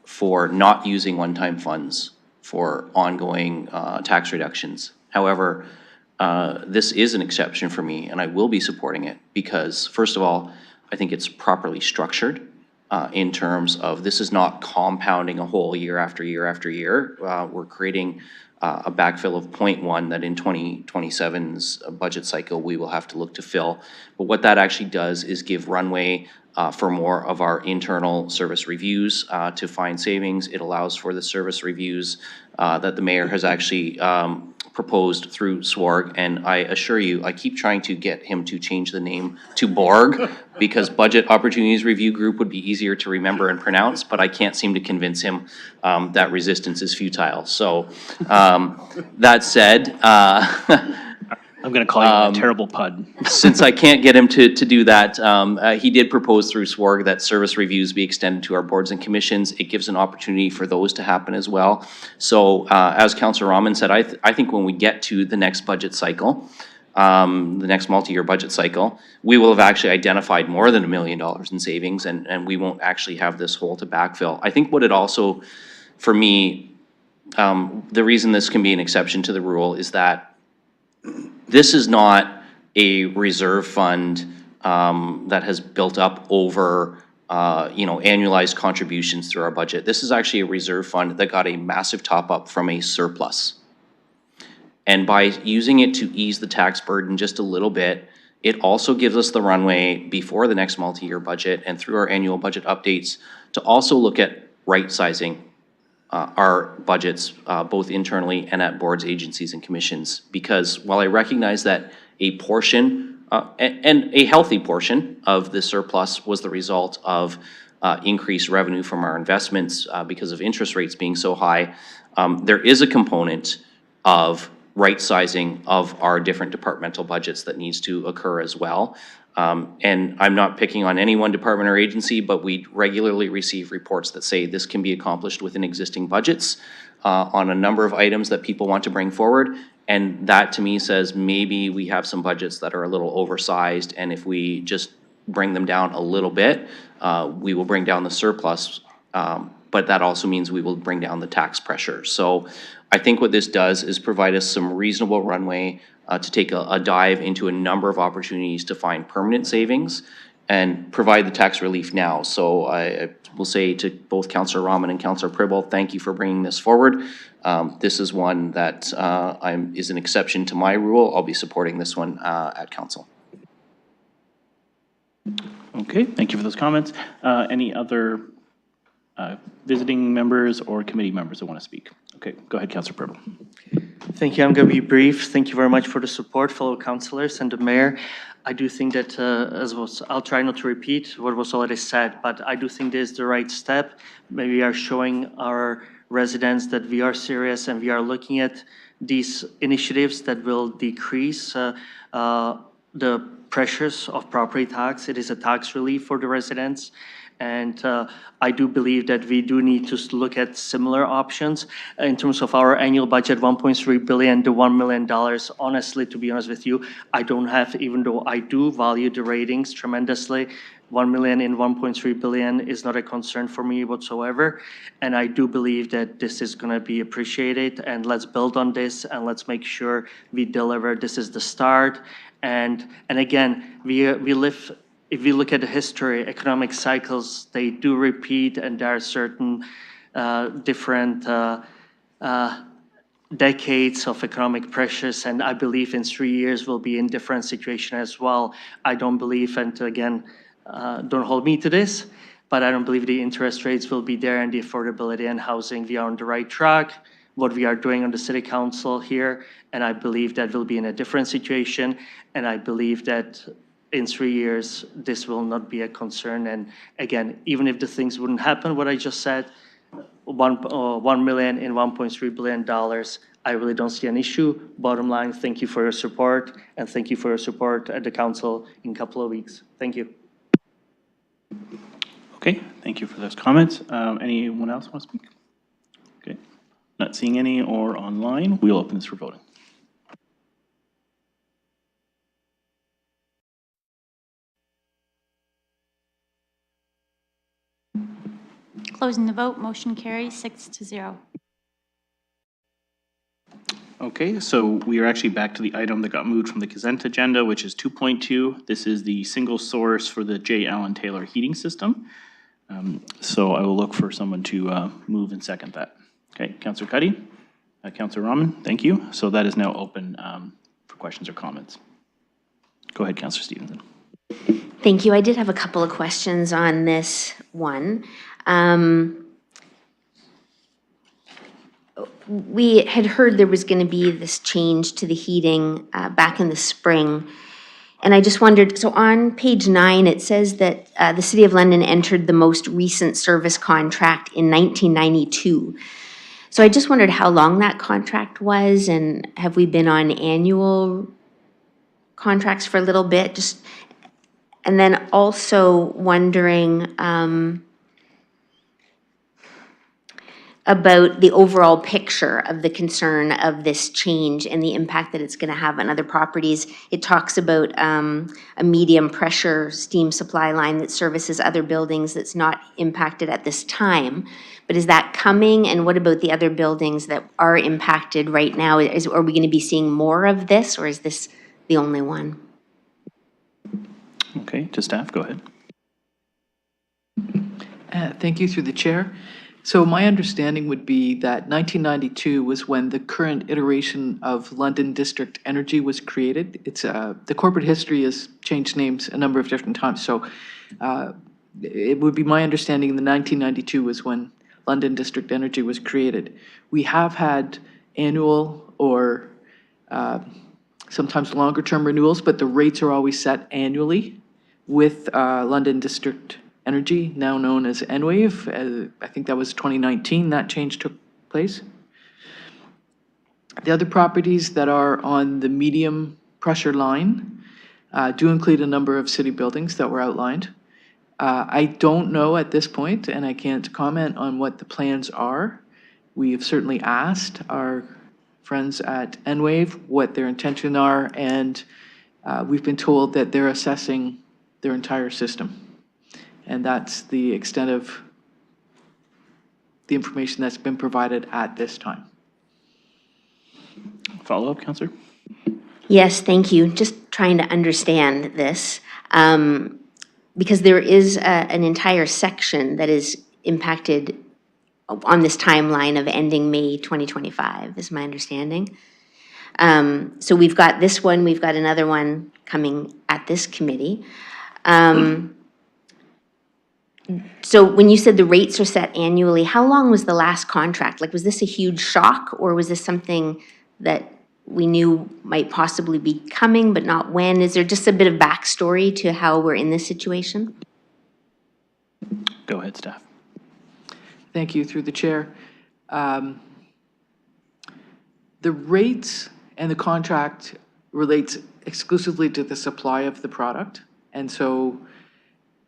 Speaker 9: for not using one-time funds for ongoing tax reductions. However, this is an exception for me, and I will be supporting it because, first of all, I think it's properly structured in terms of this is not compounding a whole year after year after year. We're creating a backfill of 0.1 that in 2027's budget cycle we will have to look to fill. But what that actually does is give runway for more of our internal service reviews to find savings. It allows for the service reviews that the mayor has actually proposed through SWORG, and I assure you, I keep trying to get him to change the name to BORG because Budget Opportunities Review Group would be easier to remember and pronounce, but I can't seem to convince him that resistance is futile. So that said,
Speaker 1: I'm going to call you a terrible pud.
Speaker 9: Since I can't get him to do that, he did propose through SWORG that service reviews be extended to our boards and commissions. It gives an opportunity for those to happen as well. So as Councillor Rahman said, I think when we get to the next budget cycle, the next multi-year budget cycle, we will have actually identified more than $1 million in savings, and we won't actually have this hole to backfill. I think what it also, for me, the reason this can be an exception to the rule is that this is not a reserve fund that has built up over annualized contributions through our budget. This is actually a reserve fund that got a massive top up from a surplus. And by using it to ease the tax burden just a little bit, it also gives us the runway before the next multi-year budget and through our annual budget updates to also look at right-sizing our budgets, both internally and at boards, agencies, and commissions. Because while I recognize that a portion, and a healthy portion of the surplus was the result of increased revenue from our investments because of interest rates being so high, there is a component of right-sizing of our different departmental budgets that needs to occur as well. And I'm not picking on any one department or agency, but we regularly receive reports that say this can be accomplished within existing budgets on a number of items that people want to bring forward. And that to me says maybe we have some budgets that are a little oversized, and if we just bring them down a little bit, we will bring down the surplus. But that also means we will bring down the tax pressure. So I think what this does is provide us some reasonable runway to take a dive into a number of opportunities to find permanent savings and provide the tax relief now. So I will say to both Councillor Rahman and Councillor Pribble, thank you for bringing this forward. This is one that is an exception to my rule. I'll be supporting this one at council.
Speaker 1: Okay, thank you for those comments. Any other visiting members or committee members that want to speak? Okay, go ahead, Councillor Pribble.
Speaker 12: Thank you. I'm going to be brief. Thank you very much for the support, fellow councillors and the mayor. I do think that, I'll try not to repeat what was already said, but I do think this is the right step. Maybe we are showing our residents that we are serious and we are looking at these initiatives that will decrease the pressures of property tax. It is a tax relief for the residents. And I do believe that we do need to look at similar options. In terms of our annual budget, $1.3 billion to $1 million, honestly, to be honest with you, I don't have, even though I do value the ratings tremendously, 1 million in 1.3 billion is not a concern for me whatsoever. And I do believe that this is going to be appreciated, and let's build on this and let's make sure we deliver. This is the start. And again, we live, if we look at the history, economic cycles, they do repeat, and there are certain different decades of economic pressures, and I believe in 3 years we'll be in different situation as well. I don't believe, and again, don't hold me to this, but I don't believe the interest rates will be there and the affordability and housing. We are on the right track, what we are doing on the city council here, and I believe that we'll be in a different situation, and I believe that in 3 years, this will not be a concern. And again, even if the things wouldn't happen, what I just said, 1 million in $1.3 billion, I really don't see an issue. Bottom line, thank you for your support, and thank you for your support at the council in a couple of weeks. Thank you.
Speaker 1: Okay, thank you for those comments. Anyone else want to speak? Okay, not seeing any or online. We'll open this for voting.
Speaker 6: Closing the vote, motion carries 6-0.
Speaker 1: Okay, so we are actually back to the item that got moved from the consent agenda, which is 2.2. This is the single source for the J. Allen Taylor heating system. So I will look for someone to move and second that. Okay, Councillor Cuddy, Councillor Rahman, thank you. So that is now open for questions or comments. Go ahead, Councillor Stevenson.
Speaker 2: Thank you. I did have a couple of questions on this one. We had heard there was going to be this change to the heating back in the spring. And I just wondered, so on page 9, it says that the City of London entered the most recent service contract in 1992. So I just wondered how long that contract was, and have we been on annual contracts for a little bit? And then also wondering about the overall picture of the concern of this change and the impact that it's going to have on other properties. It talks about a medium pressure steam supply line that services other buildings that's not impacted at this time. But is that coming? And what about the other buildings that are impacted right now? Are we going to be seeing more of this, or is this the only one?
Speaker 1: Okay, to staff, go ahead.
Speaker 3: Thank you, through the chair. So my understanding would be that 1992 was when the current iteration of London District Energy was created. It's the corporate history has changed names a number of different times. So it would be my understanding that 1992 was when London District Energy was created. We have had annual or sometimes longer-term renewals, but the rates are always set annually with London District Energy, now known as Enwave. I think that was 2019 that change took place. The other properties that are on the medium pressure line do include a number of city buildings that were outlined. I don't know at this point, and I can't comment on what the plans are. We have certainly asked our friends at Enwave what their intentions are, and we've been told that they're assessing their entire system. And that's the extent of the information that's been provided at this time.
Speaker 1: Follow-up, Counselor?
Speaker 2: Yes, thank you. Just trying to understand this. Because there is an entire section that is impacted on this timeline of ending May 2025, is my understanding. So we've got this one, we've got another one coming at this committee. So when you said the rates are set annually, how long was the last contract? Like, was this a huge shock, or was this something that we knew might possibly be coming, but not when? Is there just a bit of backstory to how we're in this situation?
Speaker 1: Go ahead, staff.
Speaker 3: Thank you, through the chair. The rates and the contract relates exclusively to the supply of the product. And so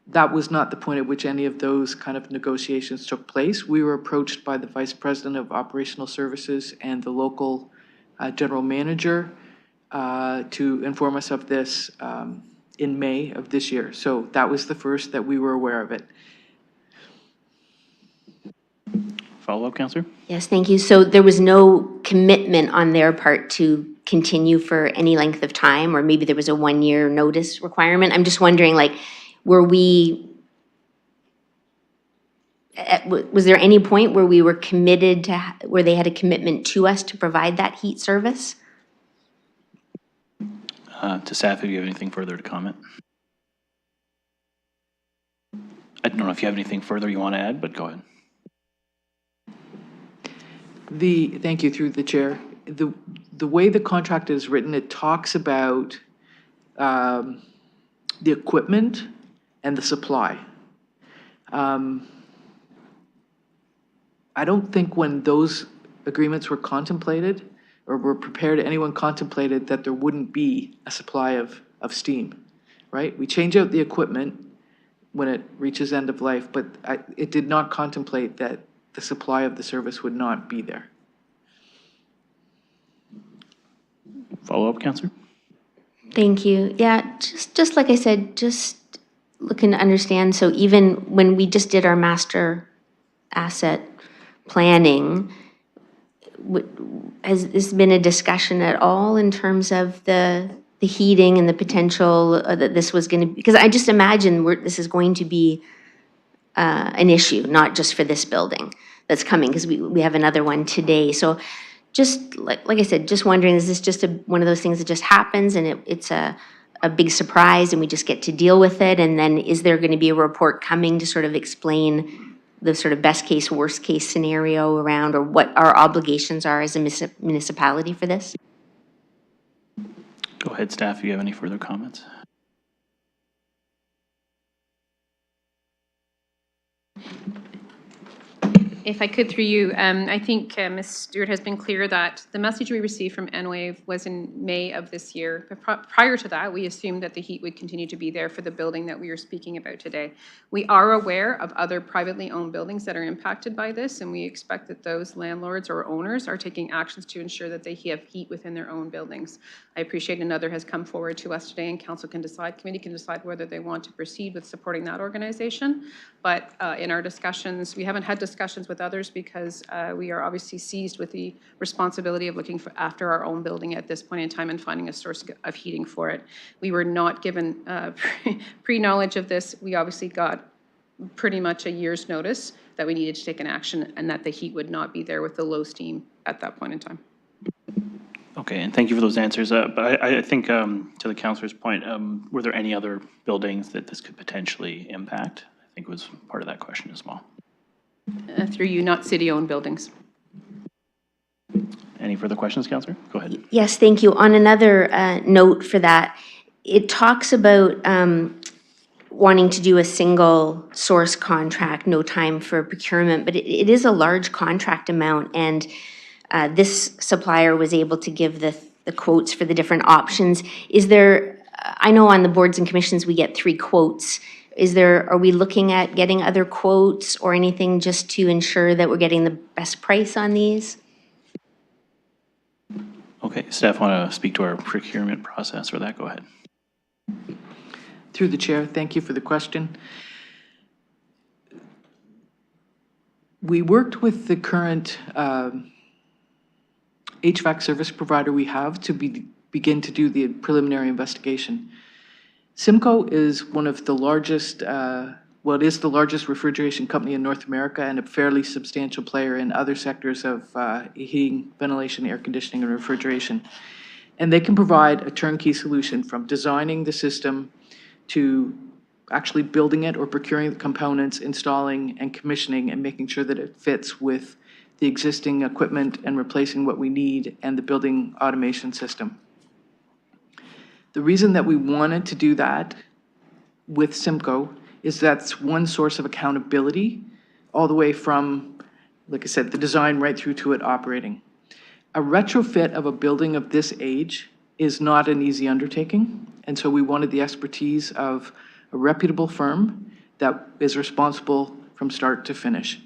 Speaker 3: that was not the point at which any of those kind of negotiations took place. We were approached by the Vice President of Operational Services and the local general manager to inform us of this in May of this year. So that was the first that we were aware of it.
Speaker 1: Follow-up, Counselor?
Speaker 2: Yes, thank you. So there was no commitment on their part to continue for any length of time, or maybe there was a 1-year notice requirement? I'm just wondering, like, was there any point where we were committed to, where they had a commitment to us to provide that heat service?
Speaker 1: To staff, if you have anything further to comment. I don't know if you have anything further you want to add, but go ahead.
Speaker 3: Thank you, through the chair. The way the contract is written, it talks about the equipment and the supply. I don't think when those agreements were contemplated or were prepared, anyone contemplated that there wouldn't be a supply of steam, right? We change out the equipment when it reaches end of life, but it did not contemplate that the supply of the service would not be there.
Speaker 1: Follow-up, Counselor?
Speaker 2: Thank you. Yeah, just like I said, just looking to understand. So even when we just did our master asset planning, has this been a discussion at all in terms of the heating and the potential that this was going to, because I just imagine this is going to be an issue, not just for this building that's coming, because we have another one today. So just like I said, just wondering, is this just one of those things that just happens and it's a big surprise and we just get to deal with it? And then is there going to be a report coming to sort of explain the sort of best case, worst case scenario around, or what our obligations are as a municipality for this?
Speaker 1: Go ahead, staff, if you have any further comments.
Speaker 13: If I could, through you, I think Ms. Stewart has been clear that the message we received from Enwave was in May of this year. But prior to that, we assumed that the heat would continue to be there for the building that we are speaking about today. We are aware of other privately owned buildings that are impacted by this, and we expect that those landlords or owners are taking actions to ensure that they have heat within their own buildings. I appreciate another has come forward to us today, and council can decide, committee can decide whether they want to proceed with supporting that organization. But in our discussions, we haven't had discussions with others because we are obviously seized with the responsibility of looking after our own building at this point in time and finding a source of heating for it. We were not given pre-knowledge of this. We obviously got pretty much a year's notice that we needed to take an action and that the heat would not be there with the low steam at that point in time.
Speaker 1: Okay, and thank you for those answers. But I think to the councillor's point, were there any other buildings that this could potentially impact? I think was part of that question as well.
Speaker 13: through you, not city-owned buildings.
Speaker 1: Any further questions, Councillor? Go ahead.
Speaker 2: Yes, thank you. On another note for that, it talks about wanting to do a single source contract, no time for procurement, but it is a large contract amount, and this supplier was able to give the quotes for the different options. Is there, I know on the boards and commissions, we get 3 quotes. Are we looking at getting other quotes or anything just to ensure that we're getting the best price on these?
Speaker 1: Okay, staff want to speak to our procurement process for that? Go ahead.
Speaker 3: Through the chair, thank you for the question. We worked with the current HVAC service provider we have to begin to do the preliminary investigation. Simco is one of the largest, well, it is the largest refrigeration company in North America and a fairly substantial player in other sectors of heating, ventilation, air conditioning, and refrigeration. And they can provide a turnkey solution from designing the system to actually building it or procuring the components, installing and commissioning and making sure that it fits with the existing equipment and replacing what we need and the building automation system. The reason that we wanted to do that with Simco is that's one source of accountability all the way from, like I said, the design right through to it operating. A retrofit of a building of this age is not an easy undertaking, and so we wanted the expertise of a reputable firm that is responsible from start to finish.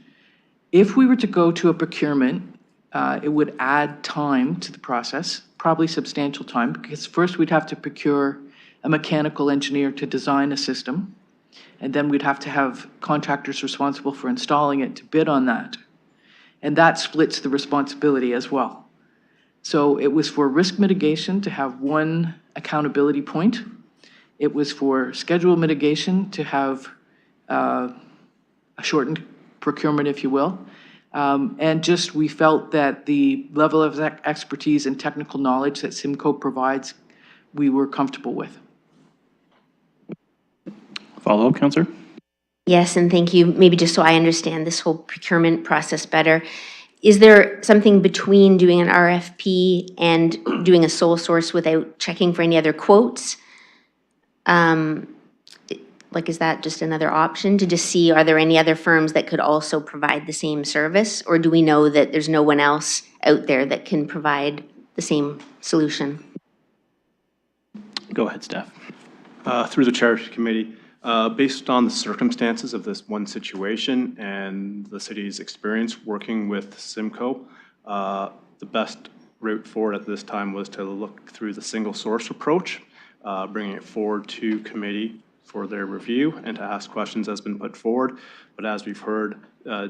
Speaker 3: If we were to go to a procurement, it would add time to the process, probably substantial time, because first we'd have to procure a mechanical engineer to design a system, and then we'd have to have contractors responsible for installing it to bid on that. And that splits the responsibility as well. So it was for risk mitigation to have one accountability point. It was for schedule mitigation to have a shortened procurement, if you will. And just we felt that the level of expertise and technical knowledge that Simco provides, we were comfortable with.
Speaker 1: Follow-up, Councillor?
Speaker 2: Yes, and thank you. Maybe just so I understand this whole procurement process better, is there something between doing an RFP and doing a sole source without checking for any other quotes? Like, is that just another option to just see, are there any other firms that could also provide the same service? Or do we know that there's no one else out there that can provide the same solution?
Speaker 1: Go ahead, staff.
Speaker 8: Through the chair committee, based on the circumstances of this one situation and the city's experience working with Simco, the best route forward at this time was to look through the single source approach, bringing it forward to committee for their review and to ask questions as been put forward. But as we've heard,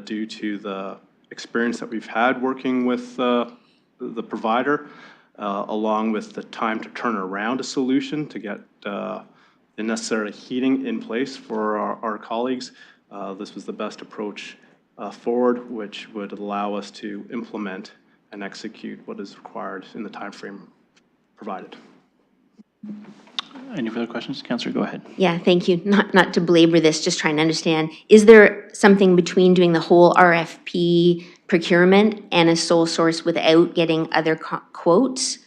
Speaker 8: due to the experience that we've had working with the provider, along with the time to turn around a solution to get the necessary heating in place for our colleagues, this was the best approach forward, which would allow us to implement and execute what is required in the time frame provided.
Speaker 1: Any further questions? Councillor, go ahead.
Speaker 2: Yeah, thank you. Not to belabor this, just trying to understand. Is there something between doing the whole RFP procurement and a sole source without getting other quotes?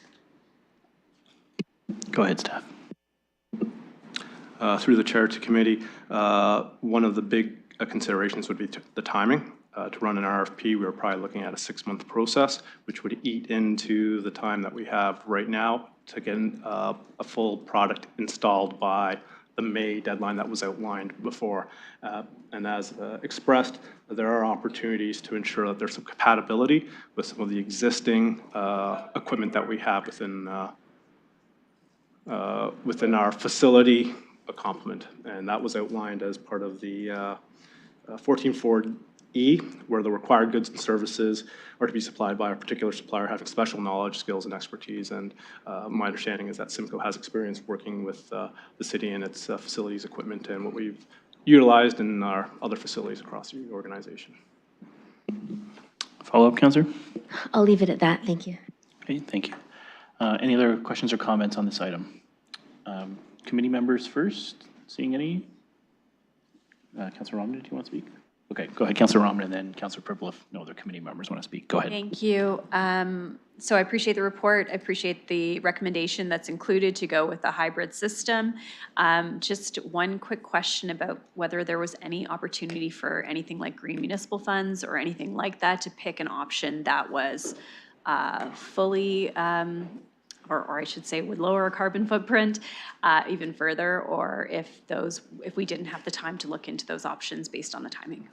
Speaker 1: Go ahead, staff.
Speaker 8: Through the chair to committee, one of the big considerations would be the timing. To run an RFP, we were probably looking at a 6-month process, which would eat into the time that we have right now to get a full product installed by the May deadline that was outlined before. And as expressed, there are opportunities to ensure that there's some compatibility with some of the existing equipment that we have within our facility complement. And that was outlined as part of the 14.4E, where the required goods and services are to be supplied by a particular supplier having special knowledge, skills, and expertise. And my understanding is that Simco has experience working with the city and its facilities, equipment, and what we've utilized in our other facilities across the organization.
Speaker 1: Follow-up, Councillor?
Speaker 2: I'll leave it at that. Thank you.
Speaker 1: Okay, thank you. Any other questions or comments on this item? Committee members first, seeing any? Councillor Romney, do you want to speak? Okay, go ahead, Councilor Rahman, and then Councilor Purple if no other committee members want to speak. Go ahead.
Speaker 4: Thank you. So I appreciate the report. I appreciate the recommendation that's included to go with a hybrid system. Just one quick question about whether there was any opportunity for anything like green municipal funds or anything like that to pick an option that was fully, or I should say would lower our carbon footprint even further, or if we didn't have the time to look into those options based on the timing.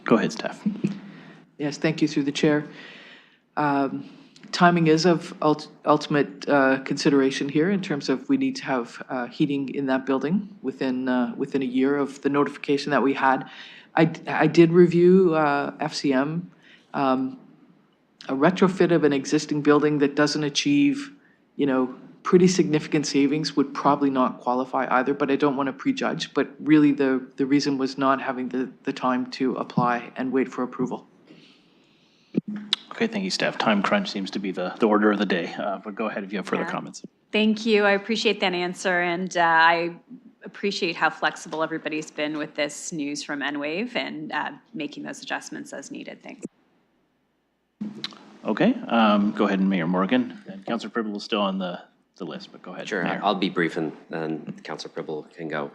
Speaker 1: Go ahead, Steph.
Speaker 3: Yes, thank you through the chair. Timing is of ultimate consideration here in terms of we need to have heating in that building within a year of the notification that we had. I did review FCM. A retrofit of an existing building that doesn't achieve, pretty significant savings would probably not qualify either, but I don't want to prejudge. But really, the reason was not having the time to apply and wait for approval.
Speaker 1: Okay, thank you, Steph. Time crunch seems to be the order of the day, but go ahead if you have further comments.
Speaker 4: Thank you. I appreciate that answer, and I appreciate how flexible everybody's been with this news from Enwave and making those adjustments as needed. Thanks.
Speaker 1: Okay, go ahead, and Mayor Morgan. And Councilor Purple is still on the list, but go ahead.
Speaker 5: Sure,
Speaker 1: Mayor.
Speaker 5: I'll be brief and Councilor Pribble can go.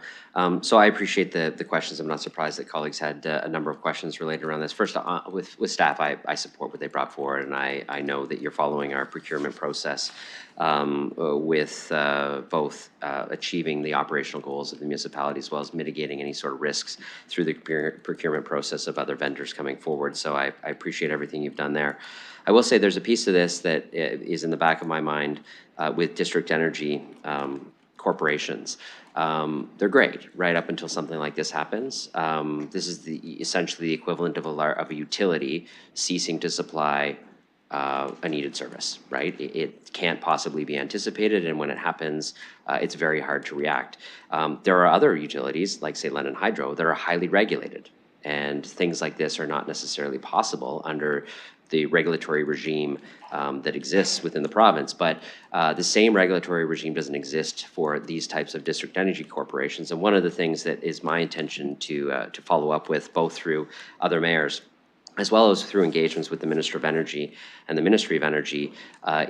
Speaker 5: So I appreciate the questions. I'm not surprised that colleagues had a number of questions related around this. First, with staff, I support what they brought forward, and I know that you're following our procurement process with both achieving the operational goals of the municipality as well as mitigating any sort of risks through the procurement process of other vendors coming forward. So I appreciate everything you've done there. I will say there's a piece of this that is in the back of my mind with district energy corporations. They're great right up until something like this happens. This is essentially the equivalent of a utility ceasing to supply a needed service, right? It can't possibly be anticipated, and when it happens, it's very hard to react. There are other utilities, like say London Hydro, that are highly regulated, and things like this are not necessarily possible under the regulatory regime that exists within the province. But the same regulatory regime doesn't exist for these types of district energy corporations. And one of the things that is my intention to follow up with, both through other mayors, as well as through engagements with the Minister of Energy and the Ministry of Energy,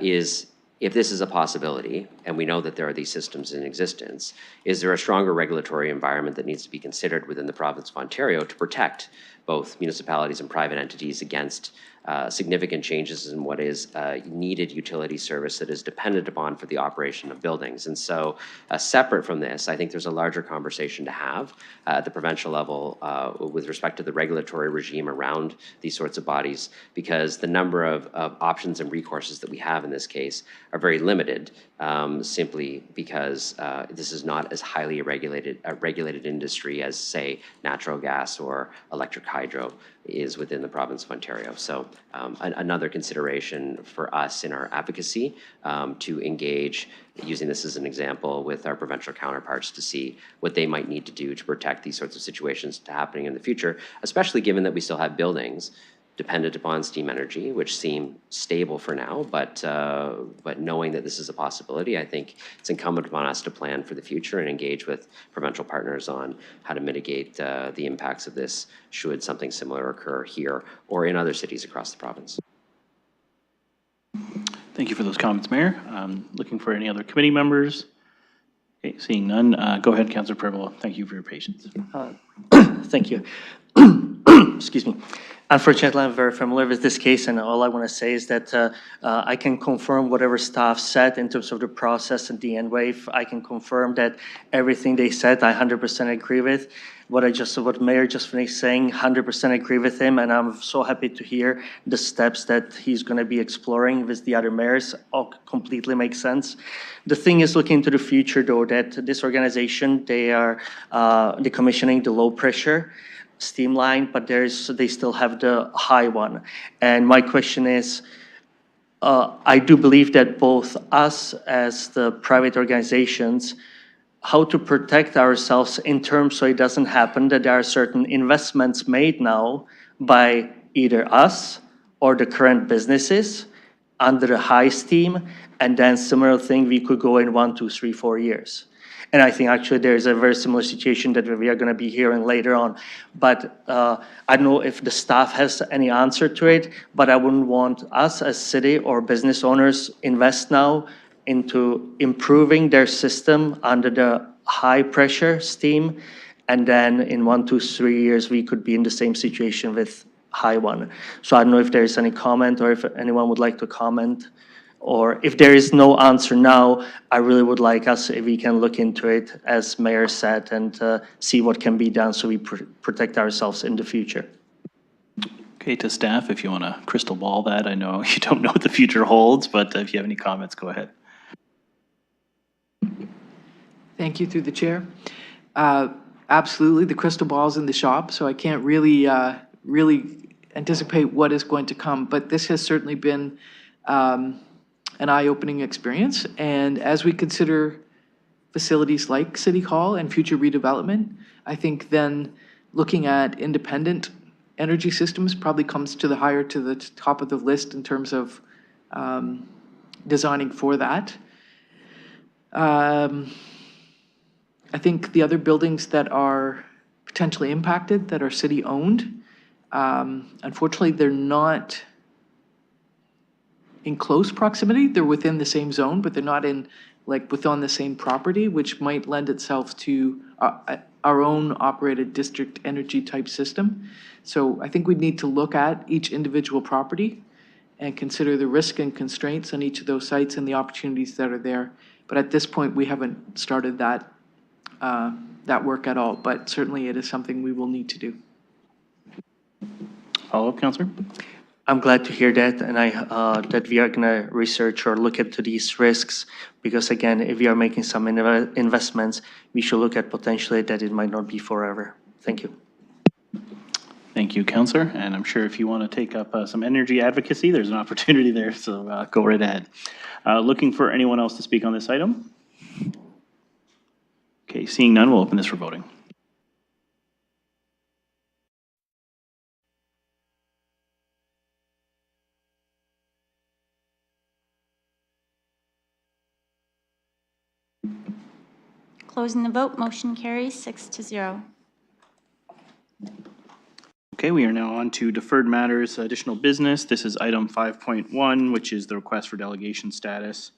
Speaker 5: is if this is a possibility, and we know that there are these systems in existence, is there a stronger regulatory environment that needs to be considered within the province of Ontario to protect both municipalities and private entities against significant changes in what is needed utility service that is dependent upon for the operation of buildings. And so separate from this, I think there's a larger conversation to have at the provincial level with respect to the regulatory regime around these sorts of bodies, because the number of options and recourses that we have in this case are very limited, simply because this is not as highly regulated industry as, say, natural gas or electric hydro is within the province of Ontario. So another consideration for us in our advocacy to engage, using this as an example, with our provincial counterparts to see what they might need to do to protect these sorts of situations to happening in the future, especially given that we still have buildings dependent upon steam energy, which seem stable for now, but knowing that this is a possibility, I think it's incumbent upon us to plan for the future and engage with provincial partners on how to mitigate the impacts of this should something similar occur here or in other cities across the province.
Speaker 1: Thank you for those comments, Mayor. Looking for any other committee members? Okay, seeing none, go ahead, Councilor Purple. Thank you for your patience.
Speaker 12: Thank you. Excuse me. Unfortunately, I'm very familiar with this case, and all I want to say is that I can confirm whatever staff said in terms of the process and the Enwave. I can confirm that everything they said, I 100% agree with. What Mayor just finished saying, 100% agree with him, and I'm so happy to hear the steps that he's going to be exploring with the other mayors. All completely makes sense. The thing is, looking to the future, though, that this organization, they are decommissioning the low pressure steam line, but they still have the high one. And my question is, I do believe that both us as the private organizations, how to protect ourselves in terms so it doesn't happen that there are certain investments made now by either us or the current businesses under a high steam, and then similar thing we could go in 1, 2, 3, 4 years. And I think actually there's a very similar situation that we are going to be hearing later on. But I don't know if the staff has any answer to it, but I wouldn't want us as city or business owners invest now into improving their system under the high pressure steam. And then in 1 to 3 years, we could be in the same situation with high one. So I don't know if there's any comment or if anyone would like to comment. Or if there is no answer now, I really would like us, if we can look into it, as Mayor said, and see what can be done so we protect ourselves in the future.
Speaker 1: Okay, to staff, if you want to crystal ball that, I know you don't know what the future holds, but if you have any comments, go ahead.
Speaker 3: Thank you, through the chair. Absolutely, the crystal ball's in the shop, so I can't really anticipate what is going to come, but this has certainly been an eye-opening experience. And as we consider facilities like City Hall and future redevelopment, I think then looking at independent energy systems probably comes to the top of the list in terms of designing for that. I think the other buildings that are potentially impacted, that are city-owned, unfortunately, they're not in close proximity. They're within the same zone, but they're not within the same property, which might lend itself to our own operated district energy type system. So I think we need to look at each individual property and consider the risk and constraints on each of those sites and the opportunities that are there. But at this point, we haven't started that work at all, but certainly it is something we will need to do.
Speaker 1: Follow-up, Councillor?
Speaker 12: I'm glad to hear that, and that we are going to research or look into these risks, because again, if we are making some investments, we should look at potentially that it might not be forever. Thank you.
Speaker 1: Thank you, Councillor, and I'm sure if you want to take up some energy advocacy, there's an opportunity there, so go right ahead. Looking for anyone else to speak on this item? Okay, seeing none, we'll open this for voting.
Speaker 6: Closing the vote, motion carries 6-0.
Speaker 1: Okay, we are now on to deferred matters, additional business. This is item 5.1, which is the request for delegation status.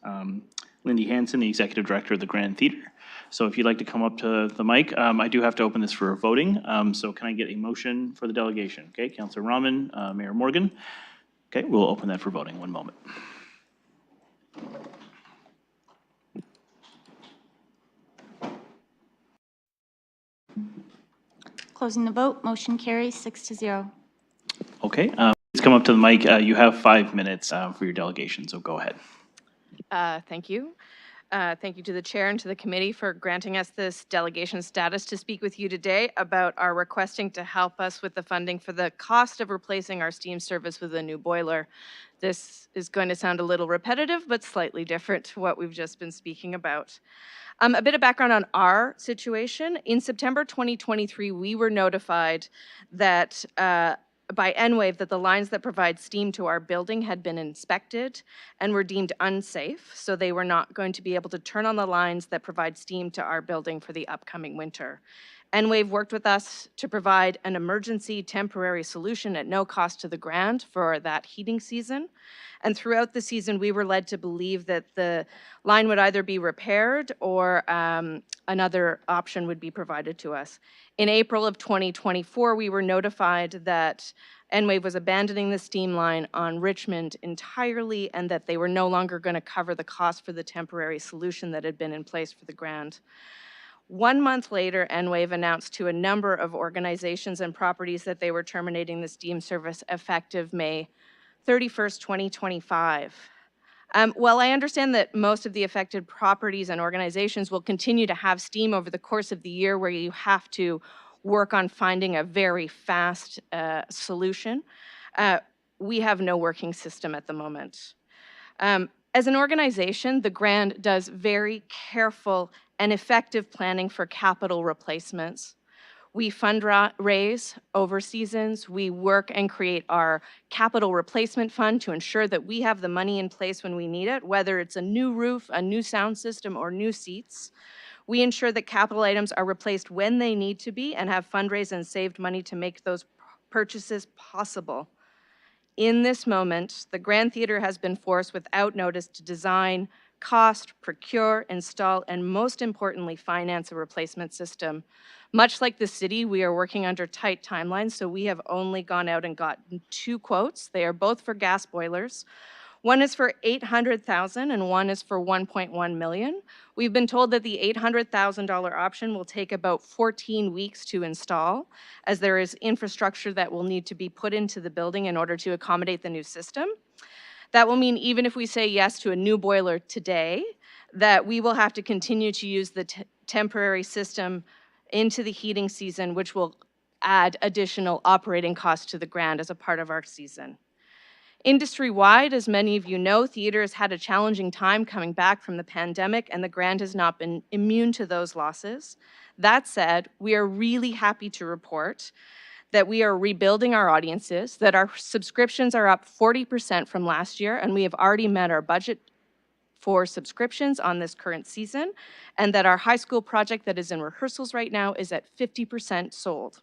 Speaker 1: Lindy Hansen, the Executive Director of the Grand Theater. So if you'd like to come up to the mic, I do have to open this for voting. So can I get a motion for the delegation? Okay, Councillor Rahman, Mayor Morgan. Okay, we'll open that for voting. One moment.
Speaker 6: Closing the vote, motion carries 6-0.
Speaker 1: Okay, please come up to the mic. You have 5 minutes for your delegation, so go ahead.
Speaker 14: Thank you. Thank you to the chair and to the committee for granting us this delegation status to speak with you today about our requesting to help us with the funding for the cost of replacing our steam service with a new boiler. This is going to sound a little repetitive, but slightly different to what we've just been speaking about. A bit of background on our situation. In September 2023, we were notified that by Enwave that the lines that provide steam to our building had been inspected and were deemed unsafe, so they were not going to be able to turn on the lines that provide steam to our building for the upcoming winter. Enwave worked with us to provide an emergency temporary solution at no cost to the Grand for that heating season. And throughout the season, we were led to believe that the line would either be repaired or another option would be provided to us. In April of 2024, we were notified that Enwave was abandoning the steam line on Richmond entirely and that they were no longer going to cover the cost for the temporary solution that had been in place for the Grand. 1 month later, Enwave announced to a number of organizations and properties that they were terminating the steam service effective May 31st, 2025. While I understand that most of the affected properties and organizations will continue to have steam over the course of the year where you have to work on finding a very fast solution, we have no working system at the moment. As an organization, the Grand does very careful and effective planning for capital replacements. We fundraise over seasons. We work and create our capital replacement fund to ensure that we have the money in place when we need it, whether it's a new roof, a new sound system, or new seats. We ensure that capital items are replaced when they need to be and have fundraised and saved money to make those purchases possible. In this moment, the Grand Theatre has been forced without notice to design, cost, procure, install, and most importantly, finance a replacement system. Much like the city, we are working under tight timelines, so we have only gone out and gotten 2 quotes. They are both for gas boilers. One is for $800,000 and one is for $1.1 million. We've been told that the $800,000 option will take about 14 weeks to install, as there is infrastructure that will need to be put into the building in order to accommodate the new system. That will mean even if we say yes to a new boiler today, that we will have to continue to use the temporary system into the heating season, which will add additional operating costs to the Grand as a part of our season. Industry-wide, as many of you know, theater has had a challenging time coming back from the pandemic, and the Grand has not been immune to those losses. That said, we are really happy to report that we are rebuilding our audiences, that our subscriptions are up 40% from last year, and we have already met our budget for subscriptions on this current season, and that our high school project that is in rehearsals right now is at 50% sold.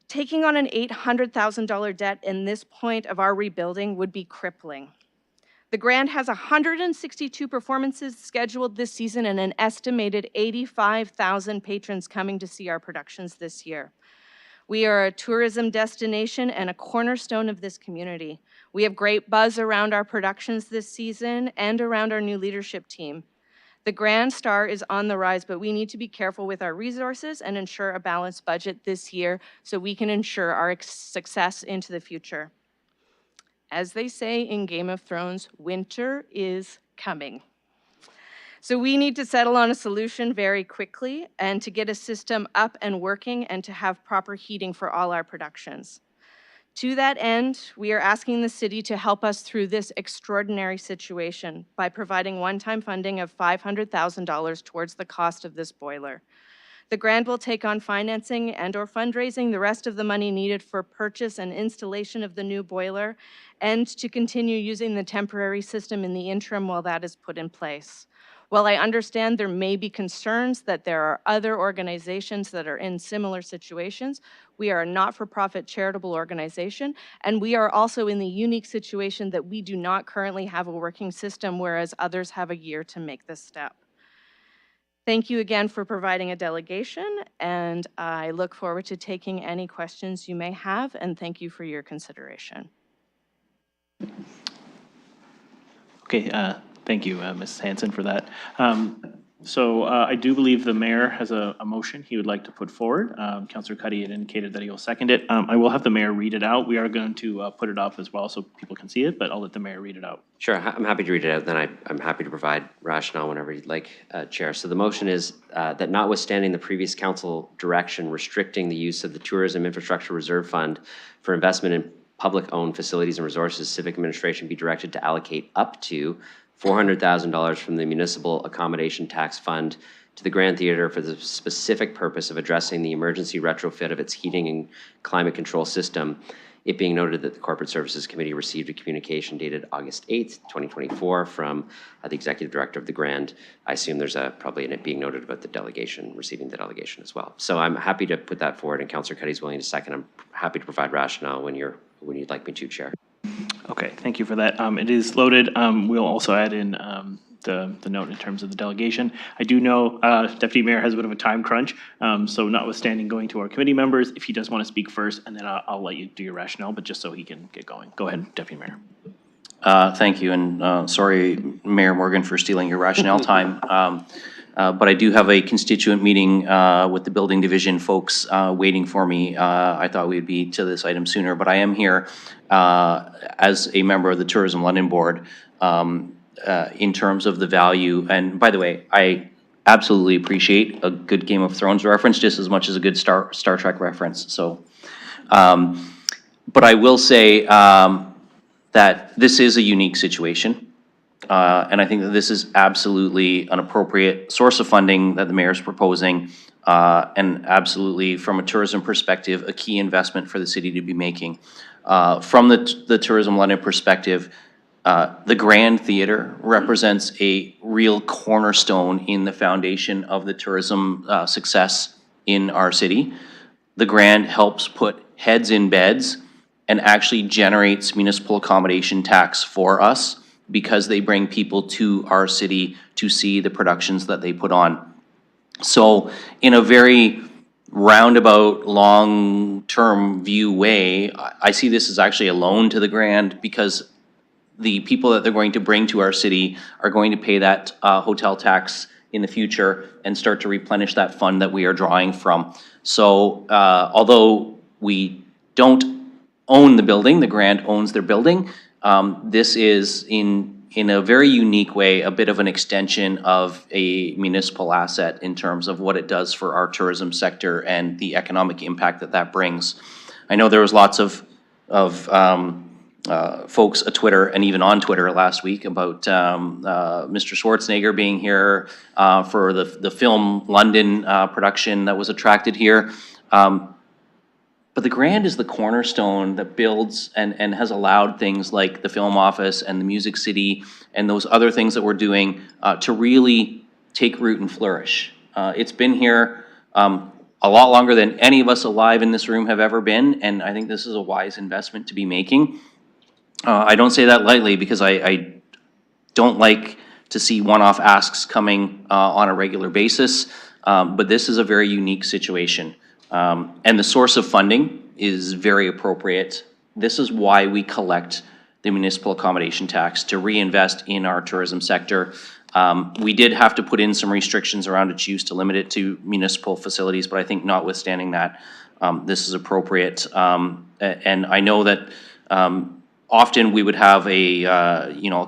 Speaker 14: Taking on an $800,000 debt in this point of our rebuilding would be crippling. The Grand has 162 performances scheduled this season and an estimated 85,000 patrons coming to see our productions this year. We are a tourism destination and a cornerstone of this community. We have great buzz around our productions this season and around our new leadership team. The Grand Star is on the rise, but we need to be careful with our resources and ensure a balanced budget this year so we can ensure our success into the future. As they say in Game of Thrones, winter is coming. So we need to settle on a solution very quickly and to get a system up and working and to have proper heating for all our productions. To that end, we are asking the city to help us through this extraordinary situation by providing one-time funding of $500,000 towards the cost of this boiler. The Grand will take on financing and/or fundraising the rest of the money needed for purchase and installation of the new boiler and to continue using the temporary system in the interim while that is put in place. While I understand there may be concerns that there are other organizations that are in similar situations, we are a not-for-profit charitable organization, and we are also in the unique situation that we do not currently have a working system, whereas others have a year to make this step. Thank you again for providing a delegation, and I look forward to taking any questions you may have, and thank you for your consideration.
Speaker 1: Okay, thank you, Ms. Hanson, for that. So I do believe the mayor has a motion he would like to put forward. Councillor Cuddy had indicated that he'll second it. I will have the mayor read it out. We are going to put it up as well so people can see it, but I'll let the mayor read it out.
Speaker 5: Sure, I'm happy to read it out, then I'm happy to provide rationale whenever you'd like, Chair. So the motion is that notwithstanding the previous council direction restricting the use of the Tourism Infrastructure Reserve Fund for investment in public-owned facilities and resources, civic administration be directed to allocate up to $400,000 from the Municipal Accommodation Tax Fund to the Grand Theatre for the specific purpose of addressing the emergency retrofit of its heating and climate control system. It being noted that the Corporate Services Committee received a communication dated August 8th, 2024 from the Executive Director of the Grand. I assume there's probably in it being noted about the delegation, receiving the delegation as well. So I'm happy to put that forward, and Councillor Cuddy's willing to second. I'm happy to provide rationale when you'd like me to, Chair.
Speaker 1: Okay, thank you for that. It is loaded. We'll also add in the note in terms of the delegation. I do know Deputy Mayor has a bit of a time crunch, so notwithstanding going to our committee members, if he does want to speak first, and then I'll let you do your rationale, but just so he can get going. Go ahead, Deputy Mayor.
Speaker 9: Thank you, and sorry, Mayor Morgan, for stealing your rationale time. But I do have a constituent meeting with the building division folks waiting for me. I thought we'd be to this item sooner, but I am here as a member of the Tourism London Board in terms of the value. And by the way, I absolutely appreciate a good Game of Thrones reference just as much as a good Star Trek reference. So, but I will say that this is a unique situation. And I think that this is absolutely an appropriate source of funding that the mayor is proposing, and absolutely, from a tourism perspective, a key investment for the city to be making. From the Tourism London perspective, The Grand Theater represents a real cornerstone in the foundation of the tourism success in our city. The Grand helps put heads in beds and actually generates municipal accommodation tax for us because they bring people to our city to see the productions that they put on. So in a very roundabout, long-term view way, I see this as actually a loan to the Grand because the people that they're going to bring to our city are going to pay that hotel tax in the future and start to replenish that fund that we are drawing from. So although we don't own the building, the Grand owns their building, this is in a very unique way, a bit of an extension of a municipal asset in terms of what it does for our tourism sector and the economic impact that that brings. I know there was lots of folks at Twitter and even on Twitter last week about Mr. Schwarzenegger being here for the film London production that was attracted here. But the Grand is the cornerstone that builds and has allowed things like the Film Office and the Music City and those other things that we're doing to really take root and flourish. It's been here a lot longer than any of us alive in this room have ever been, and I think this is a wise investment to be making. I don't say that lightly because I don't like to see one-off asks coming on a regular basis, but this is a very unique situation. And the source of funding is very appropriate. This is why we collect the municipal accommodation tax, to reinvest in our tourism sector. We did have to put in some restrictions around its use to limit it to municipal facilities, but I think notwithstanding that, this is appropriate. And I know that often we would have a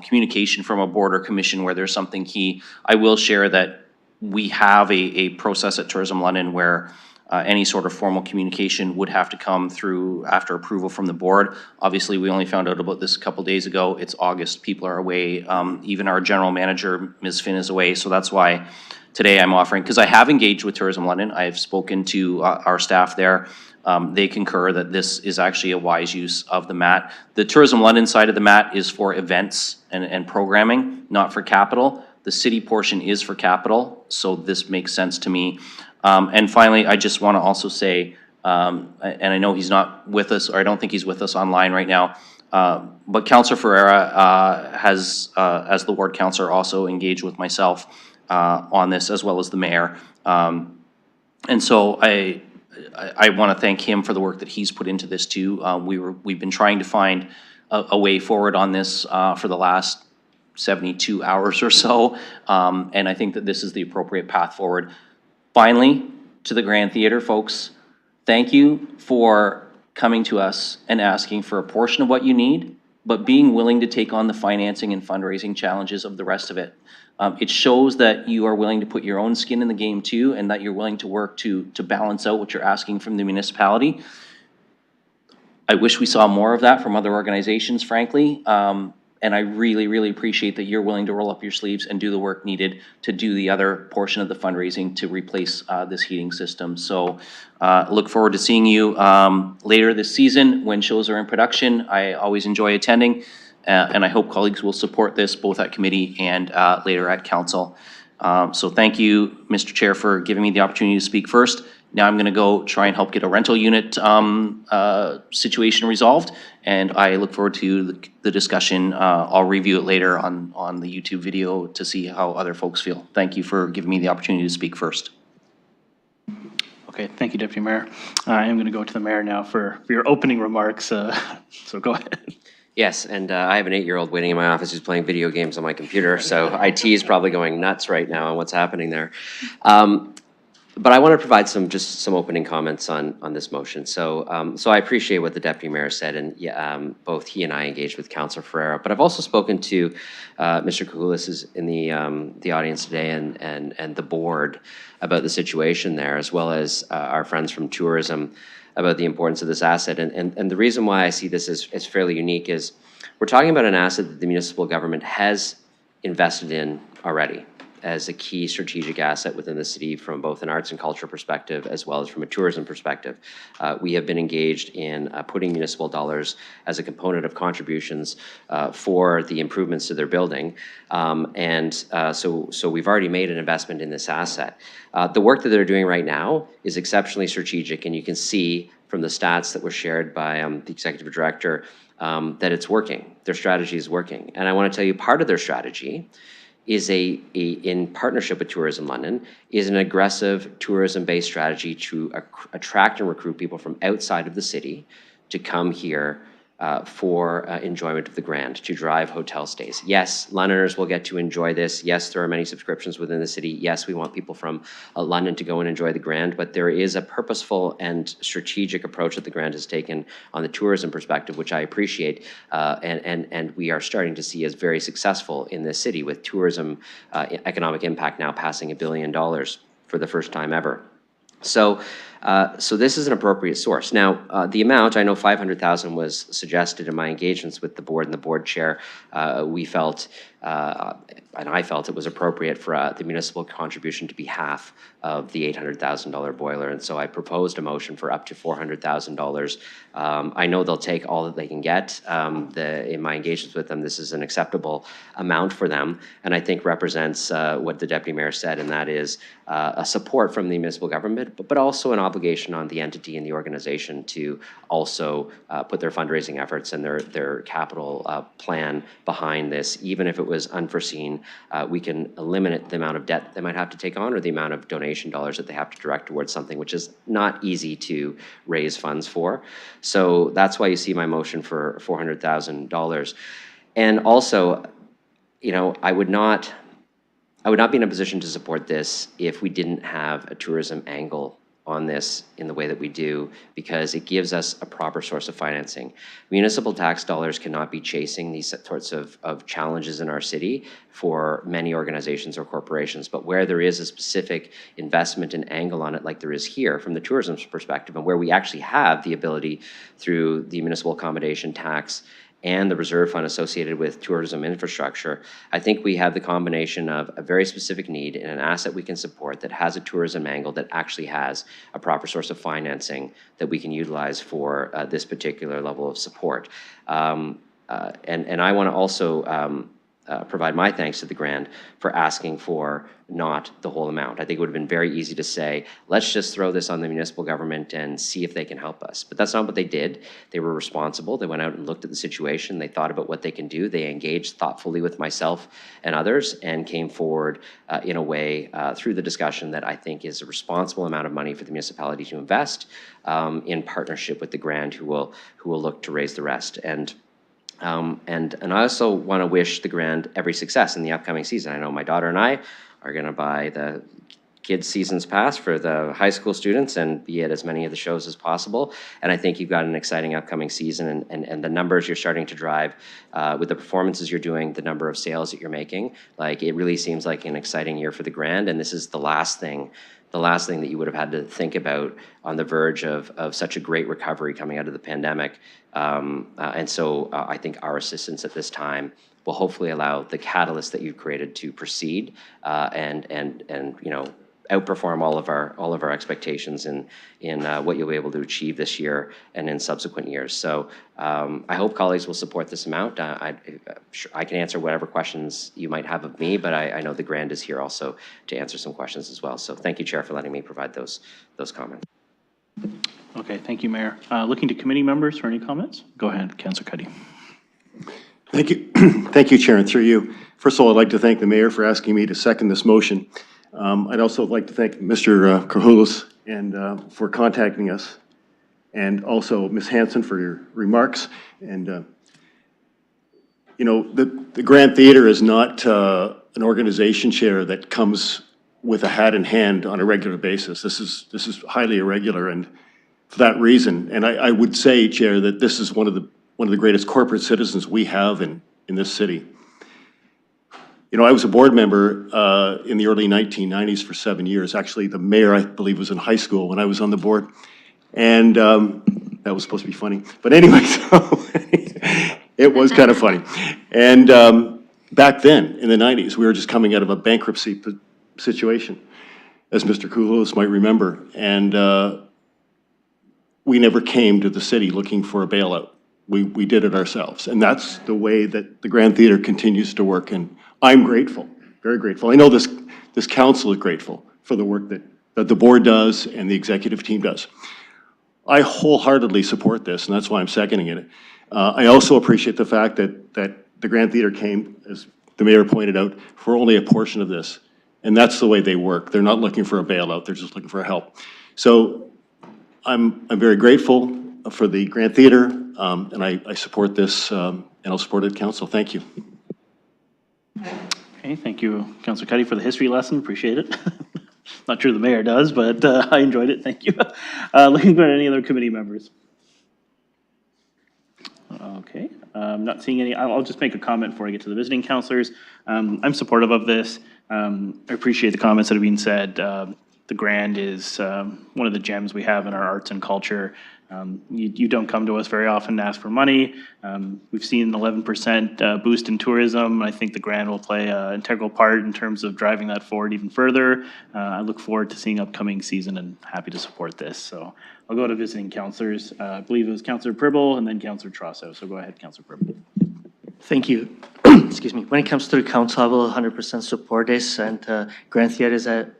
Speaker 9: communication from a board or commission where there's something key. I will share that we have a process at Tourism London where any sort of formal communication would have to come through after approval from the board. Obviously, we only found out about this a couple days ago. It's August, people are away. Even our general manager, Ms. Finn, is away. So that's why today I'm offering, because I have engaged with Tourism London. I've spoken to our staff there. They concur that this is actually a wise use of the MAT. The Tourism London side of the MAT is for events and programming, not for capital. The city portion is for capital, so this makes sense to me. And finally, I just want to also say, and I know he's not with us, or I don't think he's with us online right now, but Councillor Ferreira has, as the ward councillor, also engaged with myself on this, as well as the mayor. And so I want to thank him for the work that he's put into this too. We've been trying to find a way forward on this for the last 72 hours or so, and I think that this is the appropriate path forward. Finally, to the Grand Theater folks, thank you for coming to us and asking for a portion of what you need, but being willing to take on the financing and fundraising challenges of the rest of it. It shows that you are willing to put your own skin in the game too, and that you're willing to work to balance out what you're asking from the municipality. I wish we saw more of that from other organizations, frankly. And I really, really appreciate that you're willing to roll up your sleeves and do the work needed to do the other portion of the fundraising to replace this heating system. So look forward to seeing you later this season when shows are in production. I always enjoy attending, and I hope colleagues will support this both at committee and later at council. So thank you, Mr. Chair, for giving me the opportunity to speak first. Now I'm going to go try and help get a rental unit situation resolved, and I look forward to the discussion. I'll review it later on the YouTube video to see how other folks feel. Thank you for giving me the opportunity to speak first.
Speaker 1: Okay, thank you, Deputy Mayor. I am going to go to the mayor now for your opening remarks, so go ahead.
Speaker 5: Yes, and I have an 8-year-old waiting in my office who's playing video games on my computer, so IT is probably going nuts right now on what's happening there. But I want to provide just some opening comments on this motion. So I appreciate what the Deputy Mayor said, and both he and I engaged with Councillor Ferreira. But I've also spoken to Mr. Koulis is in the audience today, and the board about the situation there, as well as our friends from tourism about the importance of this asset. And the reason why I see this as fairly unique is we're talking about an asset that the municipal government has invested in already. as a key strategic asset within the city from both an arts and culture perspective as well as from a tourism perspective. We have been engaged in putting municipal dollars as a component of contributions for the improvements to their building. So we've already made an investment in this asset. The work that they're doing right now is exceptionally strategic, and you can see from the stats that were shared by the executive director that it's working. Their strategy is working. And I want to tell you, part of their strategy is in partnership with Tourism London, is an aggressive tourism-based strategy to attract and recruit people from outside of the city to come here for enjoyment of the Grand, to drive hotel stays. Yes, Londoners will get to enjoy this. Yes, there are many subscriptions within the city. Yes, we want people from London to go and enjoy the Grand, but there is a purposeful and strategic approach that the Grand has taken on the tourism perspective, which I appreciate, and we are starting to see as very successful in this city, with tourism economic impact now passing $1 billion for the first time ever. So this is an appropriate source. Now, the amount, I know 500,000 was suggested in my engagements with the board and the board chair. We felt, and I felt it was appropriate for the municipal contribution to be half of the $800,000 boiler. And so I proposed a motion for up to $400,000. I know they'll take all that they can get. In my engagements with them, this is an acceptable amount for them, and I think represents what the deputy mayor said, and that is a support from the municipal government, but also an obligation on the entity and the organization to also put their fundraising efforts and their capital plan behind this. Even if it was unforeseen, we can eliminate the amount of debt they might have to take on, or the amount of donation dollars that they have to direct towards something which is not easy to raise funds for. So that's why you see my motion for $400,000. And also, you know, I would not be in a position to support this if we didn't have a tourism angle on this in the way that we do, because it gives us a proper source of financing. Municipal tax dollars cannot be chasing these sorts of challenges in our city for many organizations or corporations, but where there is a specific investment and angle on it, like there is here from the tourism perspective, and where we actually have the ability through the municipal accommodation tax and the reserve fund associated with tourism infrastructure, I think we have the combination of a very specific need and an asset we can support that has a tourism angle that actually has a proper source of financing that we can utilize for this particular level of support. And I want to also provide my thanks to the Grand for asking for not the whole amount. I think it would have been very easy to say, let's just throw this on the municipal government and see if they can help us. But that's not what they did. They were responsible. They went out and looked at the situation. They thought about what they can do. They engaged thoughtfully with myself and others and came forward in a way through the discussion that I think is a responsible amount of money for the municipality to invest in partnership with the Grand, who will look to raise the rest. And I also want to wish the Grand every success in the upcoming season. I know my daughter and I are going to buy the kids' season's pass for the high school students and be at as many of the shows as possible. And I think you've got an exciting upcoming season, and the numbers you're starting to drive with the performances you're doing, the number of sales that you're making, like it really seems like an exciting year for the Grand. And this is the last thing that you would have had to think about on the verge of such a great recovery coming out of the pandemic. And so I think our assistance at this time will hopefully allow the catalyst that you've created to proceed and you know, outperform all of our expectations in what you'll be able to achieve this year and in subsequent years. So I hope colleagues will support this amount. I can answer whatever questions you might have of me, but I know the Grand is here also to answer some questions as well. So thank you, Chair, for letting me provide those comments.
Speaker 1: Okay, thank you, Mayor. Looking to committee members for any comments? Go ahead, Councillor Cuddy.
Speaker 11: Thank you. Thank you, Chair, and through you. First of all, I'd like to thank the mayor for asking me to second this motion. I'd also like to thank Mr. Carhulis and for contacting us, and also Ms. Hanson for your remarks. And you know, the Grand Theatre is not an organization, Chair, that comes with a hat in hand on a regular basis. This is highly irregular, and for that reason, and I would say, Chair, that this is one of the greatest corporate citizens we have in this city. You know, I was a board member in the early 1990s for 7 years. Actually, the mayor, I believe, was in high school when I was on the board. And that was supposed to be funny. But anyway, so it was kind of funny. And, back then, in the 90s, we were just coming out of a bankruptcy situation, as Mr. Koulos might remember. And we never came to the city looking for a bailout. We did it ourselves. And that's the way that the Grand Theater continues to work. And I'm grateful, very grateful. I know this council is grateful for the work that the board does and the executive team does. I wholeheartedly support this, and that's why I'm seconding it. I also appreciate the fact that the Grand Theater came, as the mayor pointed out, for only a portion of this. And that's the way they work. They're not looking for a bailout, they're just looking for help. So I'm very grateful for the Grand Theater, and I support this, and I'll support it, council. Thank you.
Speaker 1: Okay, thank you, Councilor Cuddy, for the history lesson. Appreciate it. Not sure the mayor does, but I enjoyed it. Thank you. Looking for any other committee members? Okay, not seeing any. I'll just make a comment before I get to the visiting councilors. I'm supportive of this. I appreciate the comments that have been said. The Grand is one of the gems we have in our arts and culture. You don't come to us very often to ask for money. We've seen an 11% boost in tourism. I think the Grand will play an integral part in terms of driving that forward even further. I look forward to seeing upcoming season and happy to support this. So I'll go to visiting councilors. I believe it was Councilor Pribble and then Councilor Trosso. So go ahead, Councilor Pribble.
Speaker 12: Thank you. Excuse me. When it comes to the council, I will 100% support this. And Grand Theater is a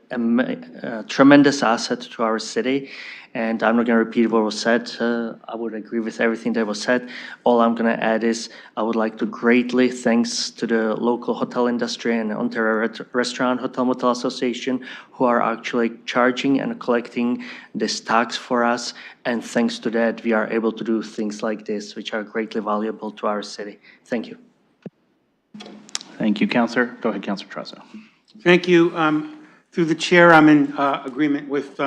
Speaker 12: tremendous asset to our city. And I'm not going to repeat what was said. I would agree with everything that was said. All I'm going to add is I would like to greatly thanks to the local hotel industry and Ontario Restaurant Hotel Motel Association who are actually charging and collecting this tax for us. And thanks to that, we are able to do things like this, which are greatly valuable to our city. Thank you.
Speaker 1: Thank you, Councilor. Go ahead, Councilor Trosso.
Speaker 7: Thank you. Through the chair, I'm in agreement with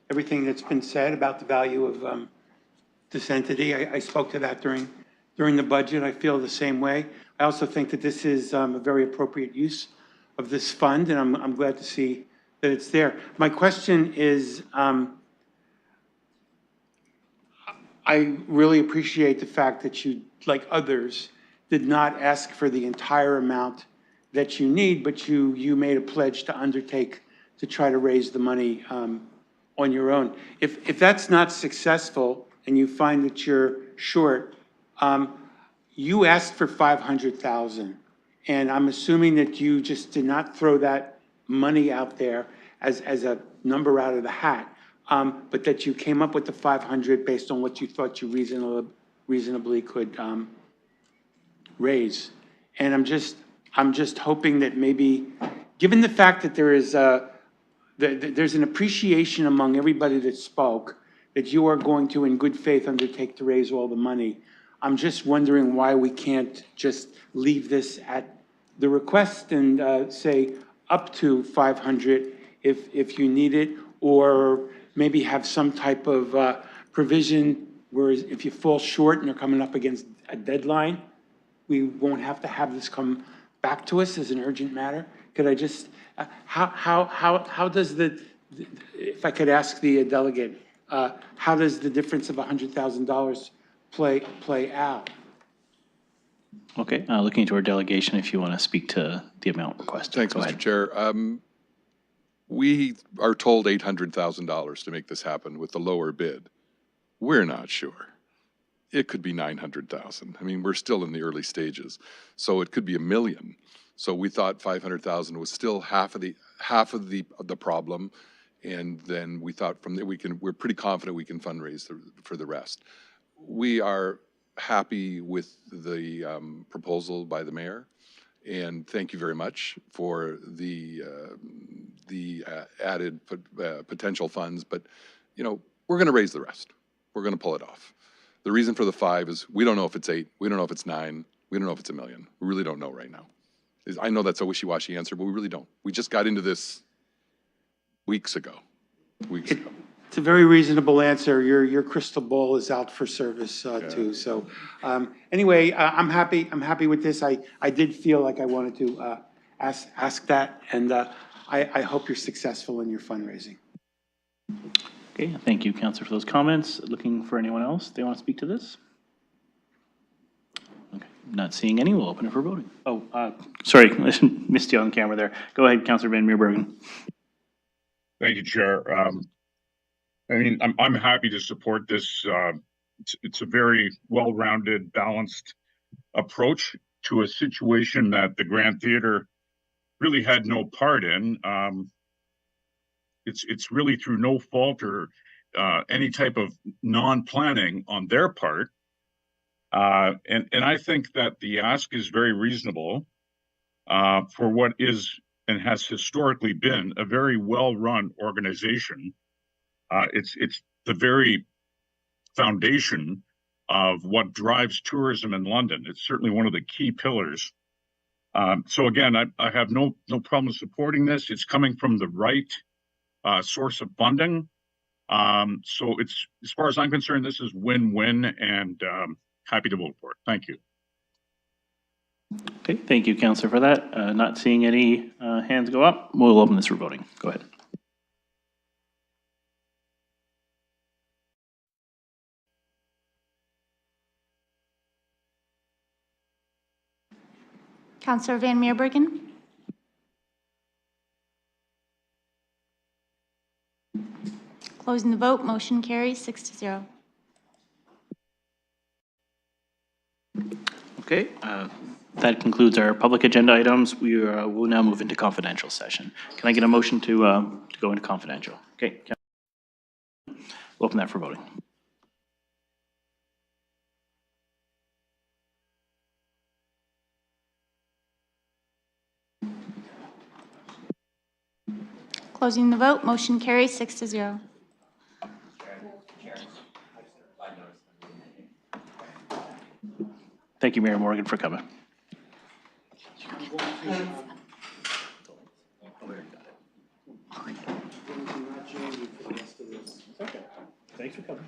Speaker 7: everything that's been said about the value of this entity. I spoke to that during the budget. I feel the same way. I also think that this is a very appropriate use of this fund, and I'm glad to see that it's there. My question is, I really appreciate the fact that you, like others, did not ask for the entire amount that you need, but you made a pledge to undertake to try to raise the money on your own. If that's not successful and you find that you're short, you asked for $500,000, and I'm assuming that you just did not throw that money out there as a number out of the hat, but that you came up with the 500 based on what you thought you reasonably could raise. And I'm just hoping that maybe, given the fact that there's an appreciation among everybody that spoke that you are going to, in good faith, undertake to raise all the money. I'm just wondering why we can't just leave this at the request and say up to 500 if you need it, or maybe have some type of provision where if you fall short and you're coming up against a deadline, we won't have to have this come back to us as an urgent matter. Could I just, how does if I could ask the delegate, how does the difference of $100,000 play out?
Speaker 1: Okay, looking to our delegation, if you want to speak to the amount requested.
Speaker 15: Thanks, Mr. Chair. We are told $800,000 to make this happen with the lower bid. We're not sure. It could be 900,000. I mean, we're still in the early stages, so it could be $1 million. So we thought 500,000 was still half of the problem, and then we thought from there we're pretty confident we can fundraise for the rest. We are happy with the proposal by the mayor, and thank you very much for the added potential funds. But you know, we're going to raise the rest. We're going to pull it off. The reason for the 5 is we don't know if it's 8, we don't know if it's 9, we don't know if it's $1 million. We really don't know right now. I know that's a wishy-washy answer, but we really don't. We just got into this weeks ago.
Speaker 7: It's a very reasonable answer. Your crystal ball is out for service too. So anyway, I'm happy with this. I did feel like I wanted to ask that, and I hope you're successful in your fundraising.
Speaker 1: Okay, thank you, Councilor, for those comments. Looking for anyone else they want to speak to this? Okay, Not seeing any, we'll open it for voting. Oh, sorry, missed you on camera there. Go ahead, Councillor Van Meerbergen.
Speaker 16: Thank you, Chair. I mean, I'm happy to support this. It's a very well-rounded, balanced approach to a situation that the Grand Theater really had no part in. It's really through no fault or any type of non-planning on their part. And I think that the ask is very reasonable for what is and has historically been a very well-run organization. It's the very foundation of what drives tourism in London. It's certainly one of the key pillars. So again, I have no problem supporting this. It's coming from the right source of funding. So it's, as far as I'm concerned, this is win-win, and happy to vote for it. Thank you.
Speaker 1: Okay, thank you, Councillor, for that. Not seeing any hands go up, we'll open this for voting. Go ahead.
Speaker 6: Councillor Van Meerbergen? Closing the vote, motion carries 6-0.
Speaker 1: Okay, that concludes our public agenda items. We will now move into confidential session. Can I get a motion to go into confidential? Okay, we'll open that for voting.
Speaker 6: Closing the vote, motion carries 6-0.
Speaker 1: Thank you, Mayor Morgan, for coming. Thanks for coming.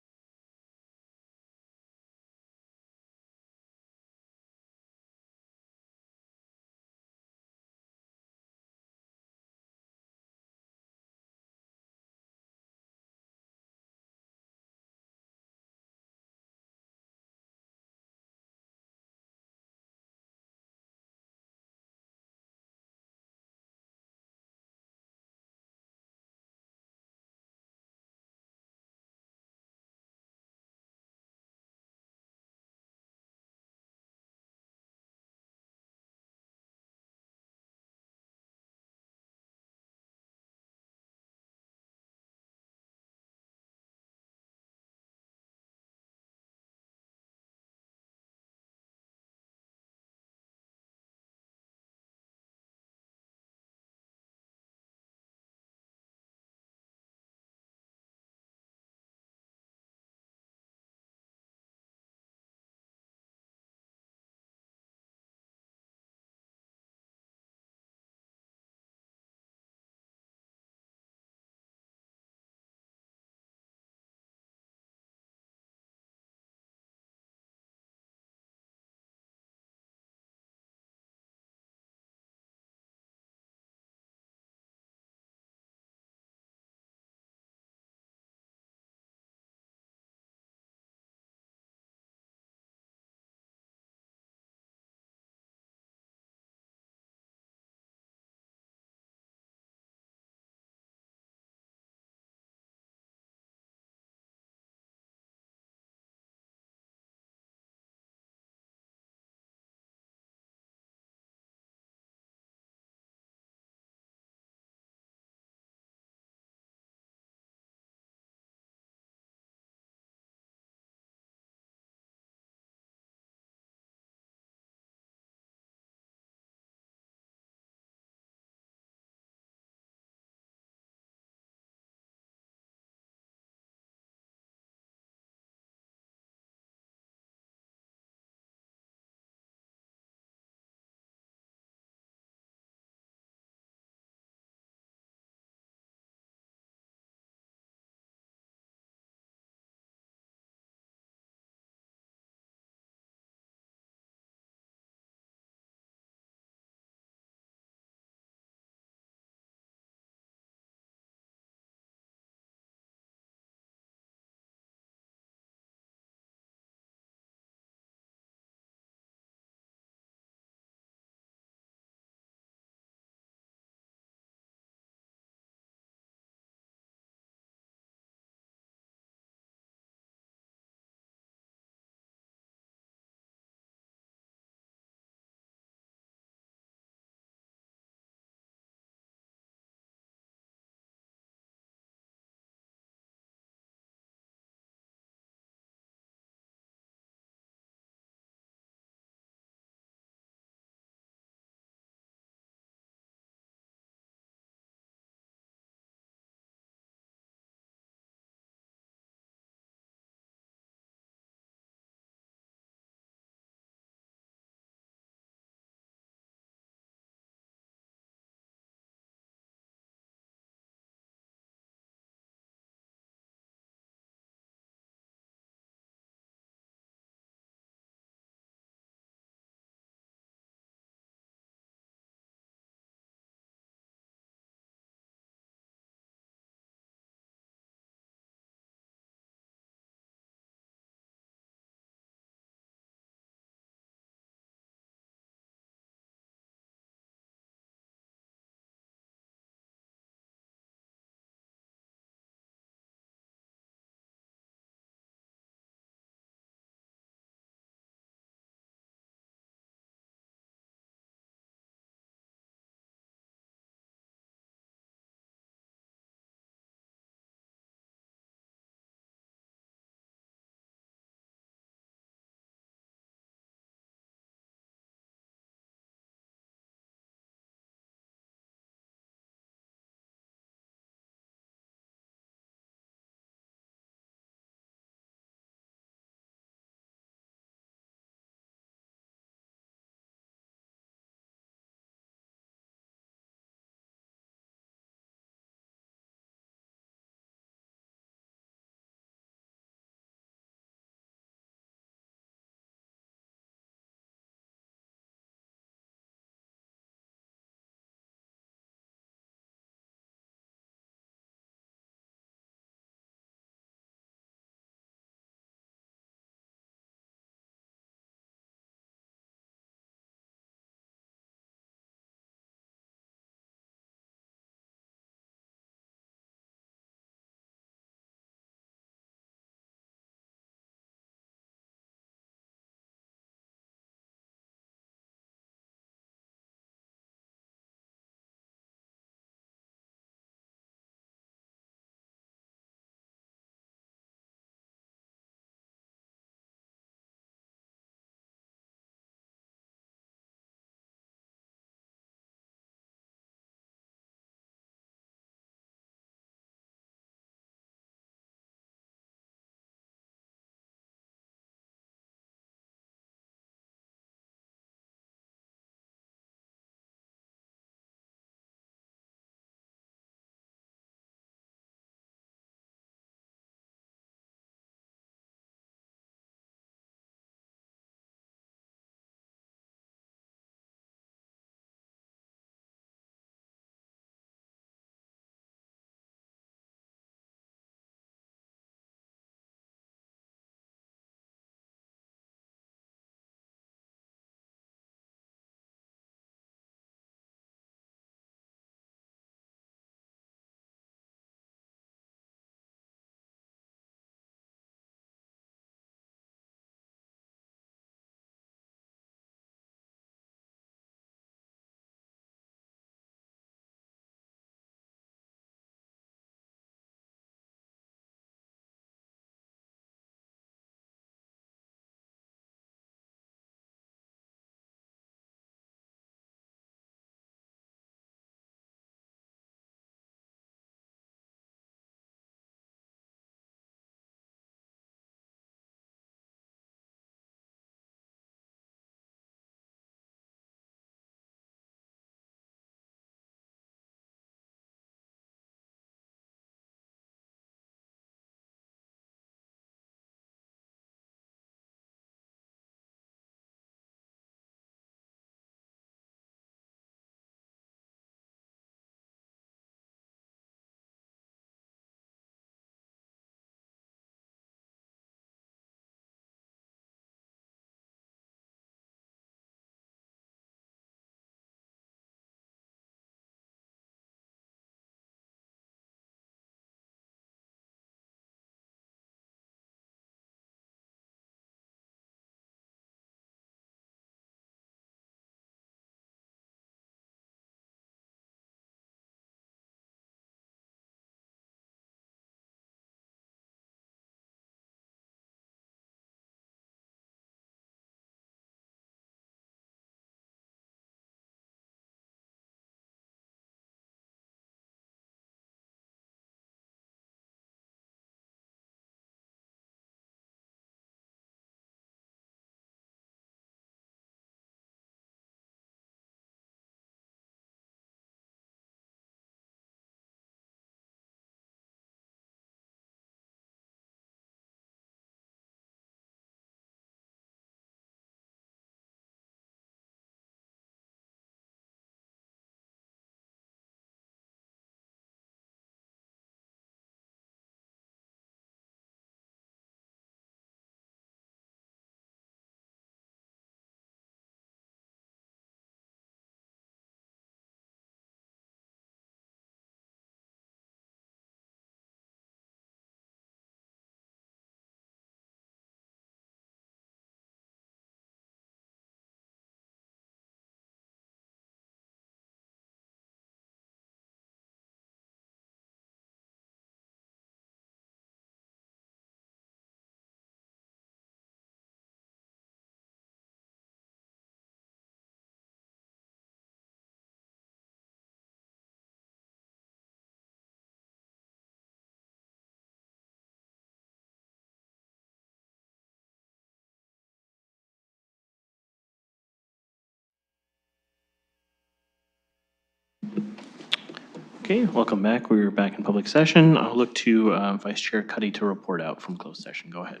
Speaker 1: Okay, welcome back. We're back in public session. I'll look to Vice Chair Cuddy to report out from closed session. Go ahead.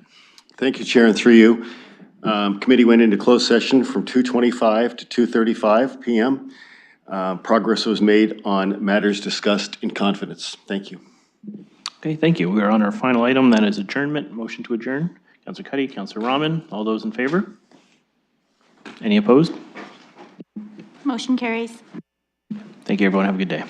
Speaker 11: Thank you, Chair, and through you. Committee went into closed session from 2:25 to 2:35 PM. Progress was made on matters discussed in confidence. Thank you.
Speaker 1: Okay, thank you. We are on our final item, that is adjournment. Motion to adjourn. Councilor Cuddy, Councilor Rahman, all those in favor? Any opposed?
Speaker 6: Motion carries.
Speaker 1: Thank you, everyone. Have a good day.